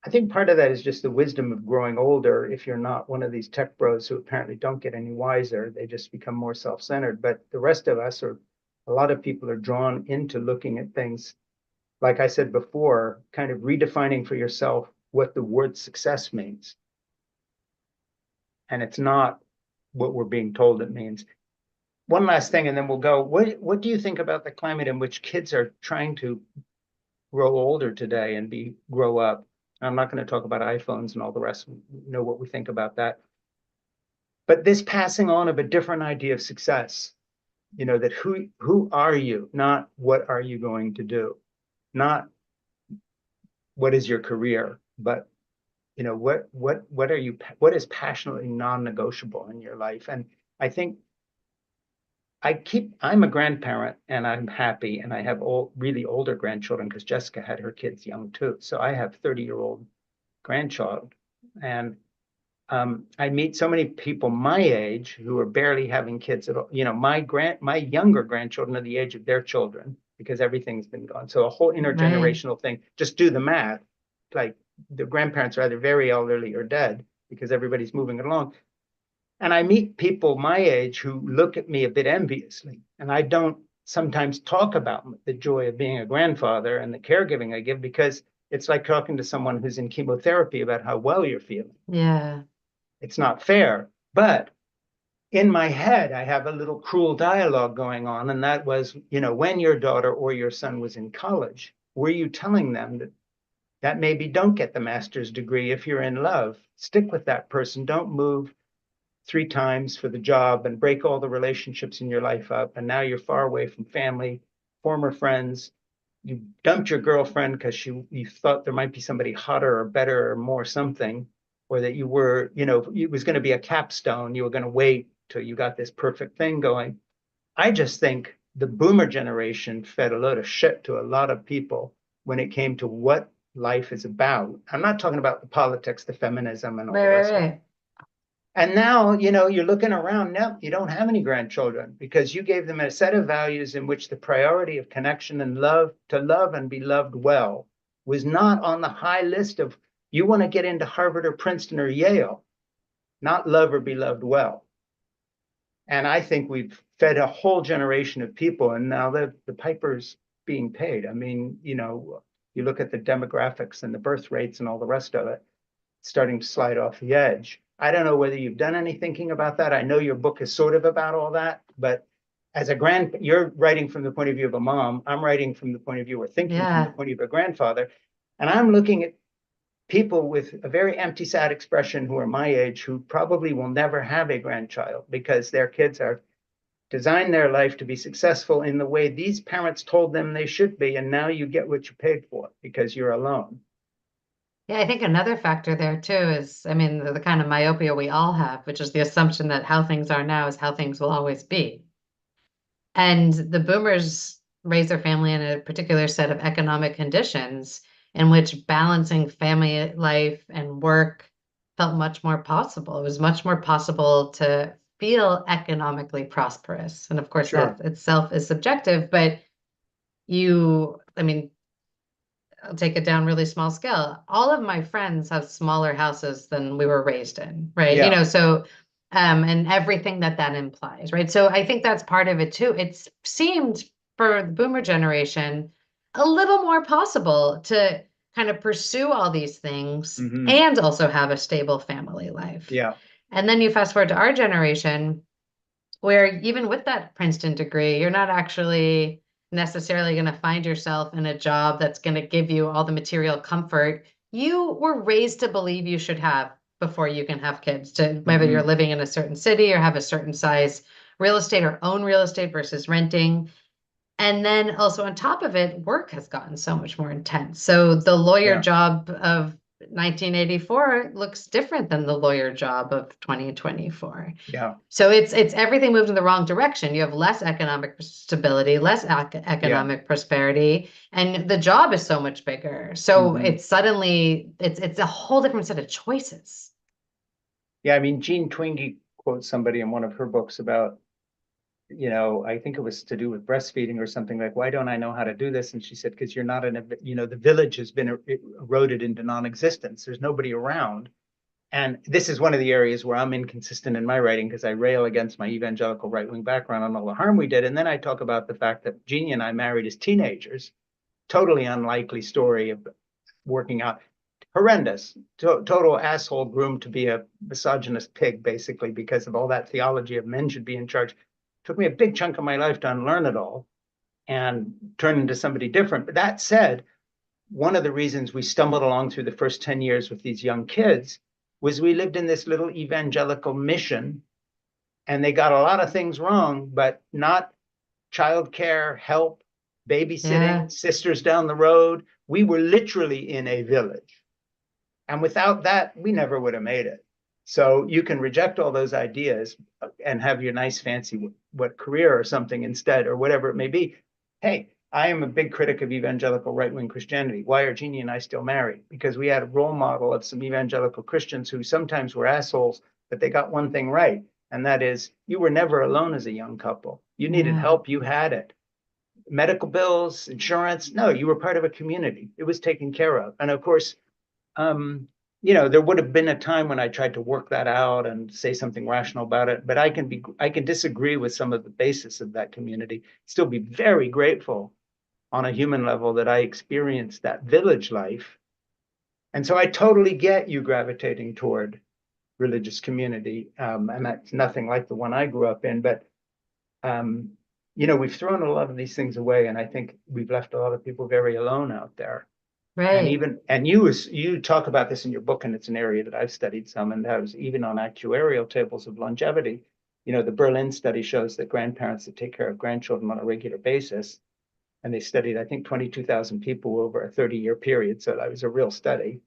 [SPEAKER 1] I think part of that is just the wisdom of growing older. If you're not one of these tech bros who apparently don't get any wiser, they just become more self-centered. But the rest of us, or a lot of people, are drawn into looking at things, like I said before, kind of redefining for yourself what the word success means. And it's not what we're being told it means. One last thing, and then we'll go. What do you think about the climate in which kids are trying to grow older today and grow up? I'm not going to talk about iPhones and all the rest. We know what we think about that. But this passing on of a different idea of success, that who are you, not what are you going to do, not what is your career, but what is passionately non-negotiable in your life. And I think I'm a grandparent and I'm happy, and I have really older grandchildren because Jessica had her kids young too. So I have 30-year-old grandchild, and I meet so many people my age who are barely having kids at all. My younger grandchildren are the age of their children because everything's been gone. So a whole intergenerational thing. Just do the math. Like the grandparents are either very elderly or dead because everybody's moving along. And I meet people my age who look at me a bit enviously, and I don't sometimes talk about the joy of being a grandfather and the caregiving I give, because it's like talking to someone who's in chemotherapy about how well you're feeling.
[SPEAKER 2] Yeah.
[SPEAKER 1] It's not fair. But in my head, I have a little cruel dialogue going on. And that was, when your daughter or your son was in college, were you telling them that maybe don't get the master's degree if you're in love? Stick with that person. Don't move 3 times for the job and break all the relationships in your life up. And now you're far away from family, former friends. You dumped your girlfriend because you thought there might be somebody hotter or better or more something, or that you were, it was going to be a capstone. You were going to wait till you got this perfect thing going. I just think the boomer generation fed a load of shit to a lot of people when it came to what life is about. I'm not talking about the politics, the feminism, and all the rest of it. And now, you're looking around now, you don't have any grandchildren because you gave them a set of values in which the priority of connection and love, to love and be loved well, was not on the high list of, you want to get into Harvard or Princeton or Yale, not love or be loved well. And I think we've fed a whole generation of people, and now the piper's being paid. I mean, you look at the demographics and the birth rates and all the rest of it, starting to slide off the edge. I don't know whether you've done any thinking about that. I know your book is sort of about all that, but as you're writing from the point of view of a mom. I'm writing from the point of view, or thinking from the point of view of a grandfather. And I'm looking at people with a very empty, sad expression who are my age, who probably will never have a grandchild because their kids are designed their life to be successful in the way these parents told them they should be. And now you get what you paid for because you're alone.
[SPEAKER 2] Yeah, I think another factor there too is, I mean, the kind of myopia we all have, which is the assumption that how things are now is how things will always be. And the boomers raised their family in a particular set of economic conditions in which balancing family life and work felt much more possible. It was much more possible to feel economically prosperous. And of course, that itself is subjective, but I mean, I'll take it down really small scale. All of my friends have smaller houses than we were raised in, right?
[SPEAKER 1] Yeah.
[SPEAKER 2] So and everything that implies, right? So I think that's part of it too. It seemed for the boomer generation a little more possible to kind of pursue all these things and also have a stable family life.
[SPEAKER 1] Yeah.
[SPEAKER 2] And then you fast forward to our generation, where even with that Princeton degree, you're not actually necessarily going to find yourself in a job that's going to give you all the material comfort you were raised to believe you should have before you can have kids, to whether you're living in a certain city or have a certain size real estate or own real estate versus renting. And then also on top of it, work has gotten so much more intense. So the lawyer job of 1984 looks different than the lawyer job of 2024.
[SPEAKER 1] Yeah.
[SPEAKER 2] So it's everything moved in the wrong direction. You have less economic stability, less economic prosperity, and the job is so much bigger. So it's suddenly it's a whole different set of choices.
[SPEAKER 1] Yeah, I mean, Jean Twenge quotes somebody in one of her books about I think it was to do with breastfeeding or something, like, why don't I know how to do this? And she said, because you're not in a, the village has been eroded into non-existence. There's nobody around. And this is one of the areas where I'm inconsistent in my writing, because I rail against my evangelical right-wing background on all the harm we did. And then I talk about the fact that Jeannie and I married as teenagers, totally unlikely story of working out. Horrendous, total asshole groomed to be a misogynist pig, basically, because of all that theology of men should be in charge. Took me a big chunk of my life to unlearn it all and turn into somebody different. But that said, one of the reasons we stumbled along through the first 10 years with these young kids was we lived in this little evangelical mission, and they got a lot of things wrong, but not childcare, help,
[SPEAKER 2] Yeah,
[SPEAKER 1] babysitting, sisters down the road. We were literally in a village. And without that, we never would have made it. So you can reject all those ideas and have your nice, fancy what career or something instead, or whatever it may be. Hey, I am a big critic of evangelical right-wing Christianity. Why are Jeannie and I still married? Because we had a role model of some evangelical Christians who sometimes were assholes, but they got one thing right. And that is, you were never alone as a young couple. You needed
[SPEAKER 2] yeah,
[SPEAKER 1] help, you had it. Medical bills, insurance, no, you were part of a community. It was taken care of. And of course, um, there would have been a time when I tried to work that out and say something rational about it, but I can disagree with some of the basis of that community, still be very grateful on a human level that I experienced that village life. And so I totally get you gravitating toward religious community. And that's nothing like the one I grew up in, but um, we've thrown a lot of these things away, and I think we've left a lot of people very alone out there. And
[SPEAKER 2] right,
[SPEAKER 1] even, and you talk about this in your book, and it's an area that I've studied some, and that was even on actuarial tables of longevity. The Berlin study shows that grandparents that take care of grandchildren on a regular basis, and they studied, I think, 22,000 people over a 30-year period, so that was a real study,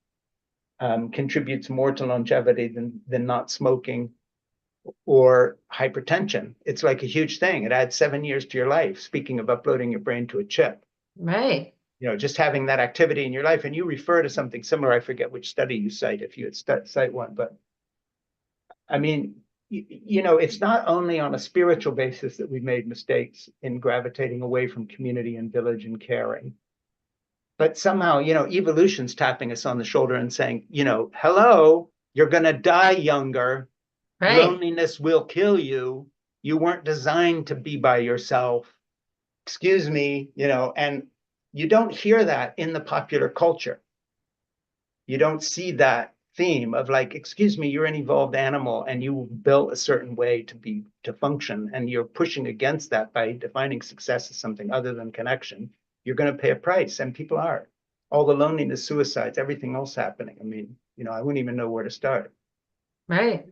[SPEAKER 1] contributes more to longevity than not smoking or hypertension. It's like a huge thing. It adds 7 years to your life. Speaking of uploading your brain to a chip,
[SPEAKER 2] right.
[SPEAKER 1] just having that activity in your life. And you refer to something similar. I forget which study you cite, if you had cite one, but I mean, it's not only on a spiritual basis that we've made mistakes in gravitating away from community and village and caring, but somehow, evolution's tapping us on the shoulder and saying, hello, you're going to die younger.
[SPEAKER 2] Right.
[SPEAKER 1] Loneliness will kill you. You weren't designed to be by yourself. Excuse me, and you don't hear that in the popular culture. You don't see that theme of, like, excuse me, you're an evolved animal and you were built a certain way to function, and you're pushing against that by defining success as something other than connection. You're going to pay a price, and people are. All the loneliness, suicides, everything else happening. I mean, I wouldn't even know where to start.
[SPEAKER 2] Right.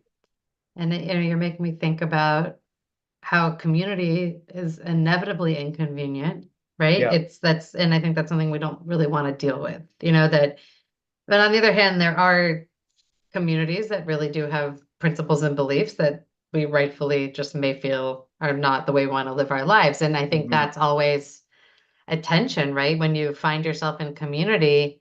[SPEAKER 2] And you're making me think about how community is inevitably inconvenient, right?
[SPEAKER 1] Yeah.
[SPEAKER 2] And I think that's something we don't really want to deal with, but on the other hand, there are communities that really do have principles and beliefs that we rightfully just may feel are not the way we want to live our lives. And I think
[SPEAKER 1] Mm-hmm.
[SPEAKER 2] that's always a tension, right? When you find yourself in community,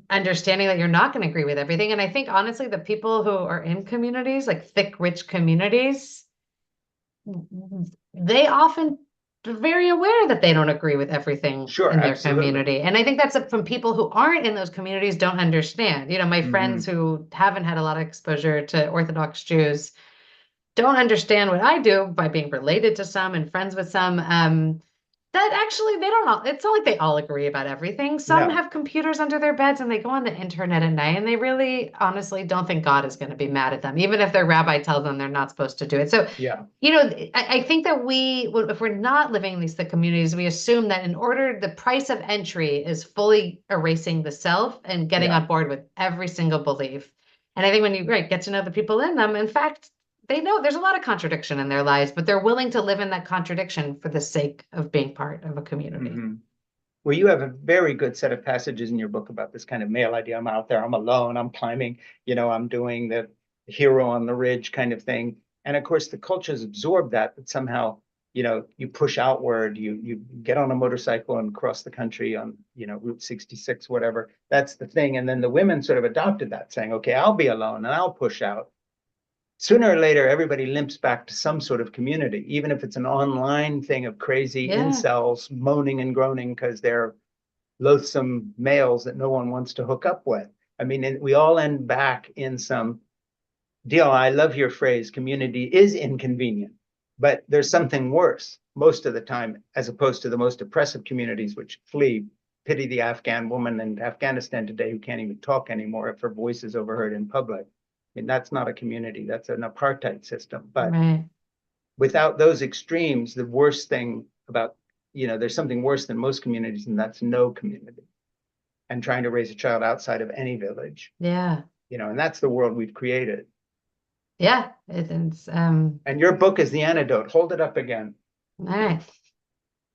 [SPEAKER 2] understanding that you're not going to agree with everything. And I think honestly, the people who are in communities, like thick, rich communities, they often are very aware that they don't agree with everything
[SPEAKER 1] Sure,
[SPEAKER 2] in their
[SPEAKER 1] absolutely.
[SPEAKER 2] community. And I think that's from people who aren't in those communities don't understand. My friends
[SPEAKER 1] Mm-hmm.
[SPEAKER 2] who haven't had a lot of exposure to Orthodox Jews don't understand what I do by being related to some and friends with some. That actually they don't all, it's not like they all agree about everything. Some
[SPEAKER 1] No.
[SPEAKER 2] have computers under their beds and they go on the internet at night and they really honestly don't think God is going to be mad at them, even if their rabbi tells them they're not supposed to do it. So,
[SPEAKER 1] Yeah.
[SPEAKER 2] I think that if we're not living in these thick communities, we assume that in order, the price of entry is fully erasing the self and getting
[SPEAKER 1] Yeah.
[SPEAKER 2] on board with every single belief. And I think when you get to know the people in them, in fact, they know there's a lot of contradiction in their lives, but they're willing to live in that contradiction for the sake of being part of a community.
[SPEAKER 1] Mm-hmm. Well, you have a very good set of passages in your book about this kind of male idea. I'm out there, I'm alone, I'm climbing, I'm doing the hero on the ridge kind of thing. And of course, the culture's absorbed that, but somehow, you push outward, you get on a motorcycle and cross the country on, Route 66, whatever. That's the thing. And then the women sort of adopted that, saying, okay, I'll be alone and I'll push out. sooner or later, everybody limps back to some sort of community, even if it's an online thing of crazy incels moaning and groaning because they're loathsome males that no one wants to hook up with. I mean, we all end back in some deal. I love your phrase, community is inconvenient, but there's something worse most of the time, as opposed to the most oppressive communities which flee. Pity the Afghan woman in Afghanistan today who can't even talk anymore if her voice is overheard in public. I mean, that's not a community, that's an apartheid system. But
[SPEAKER 2] Right.
[SPEAKER 1] without those extremes, the worst thing about, there's something worse than most communities, and that's no community. And trying to raise a child outside of any village,
[SPEAKER 2] Yeah.
[SPEAKER 1] and that's the world we've created.
[SPEAKER 2] Yeah. It's
[SPEAKER 1] And your book is the antidote. Hold it up again.
[SPEAKER 2] all right.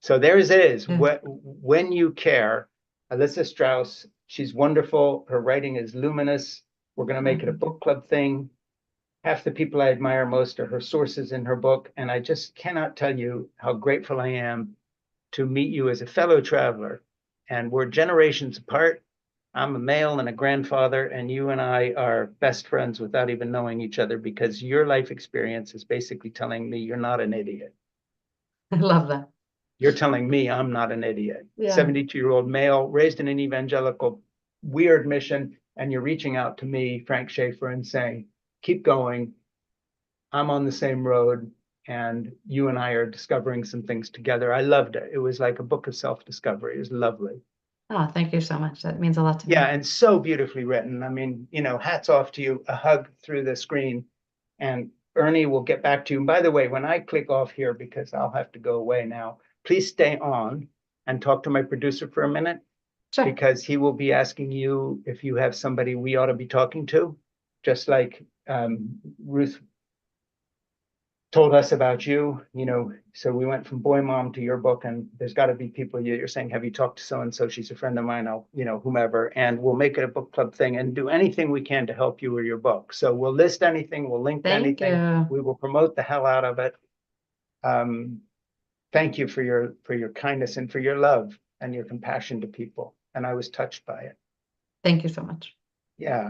[SPEAKER 1] So there it is.
[SPEAKER 2] Yeah.
[SPEAKER 1] When You Care, Elissa Strauss. She's wonderful. Her writing is luminous. We're going to make it a book club thing. Half the people I admire most are her sources in her book. And I just cannot tell you how grateful I am to meet you as a fellow traveler. And we're generations apart. I'm a male and a grandfather, and you and I are best friends without even knowing each other, because your life experience is basically telling me you're not an idiot.
[SPEAKER 2] I love that.
[SPEAKER 1] You're telling me I'm not an idiot.
[SPEAKER 2] Yeah.
[SPEAKER 1] 72-year-old male, raised in an evangelical weird mission, and you're reaching out to me, Frank Schaeffer, and saying, keep going. I'm on the same road, and you and I are discovering some things together. I loved it. It was like a book of self-discovery. It was lovely.
[SPEAKER 2] Oh, thank you so much. That means a lot to me.
[SPEAKER 1] Yeah, and so beautifully written. I mean, hats off to you. A hug through the screen. And Ernie will get back to you. And by the way, when I click off here, because I'll have to go away now, please stay on and talk to my producer for a minute,
[SPEAKER 2] Sure.
[SPEAKER 1] because he will be asking you if you have somebody we ought to be talking to, just like Ruth told us about you. So we went from Boy Mom to your book, and there's got to be people you're saying, have you talked to so and so? She's a friend of mine. I'll, whomever, and we'll make it a book club thing and do anything we can to help you or your book. So we'll list anything, we'll link to
[SPEAKER 2] Thank
[SPEAKER 1] anything,
[SPEAKER 2] you.
[SPEAKER 1] we will promote the hell out of it. Thank you for your kindness and for your love and your compassion to people, and I was touched by it.
[SPEAKER 2] Thank you so much.
[SPEAKER 1] Yeah.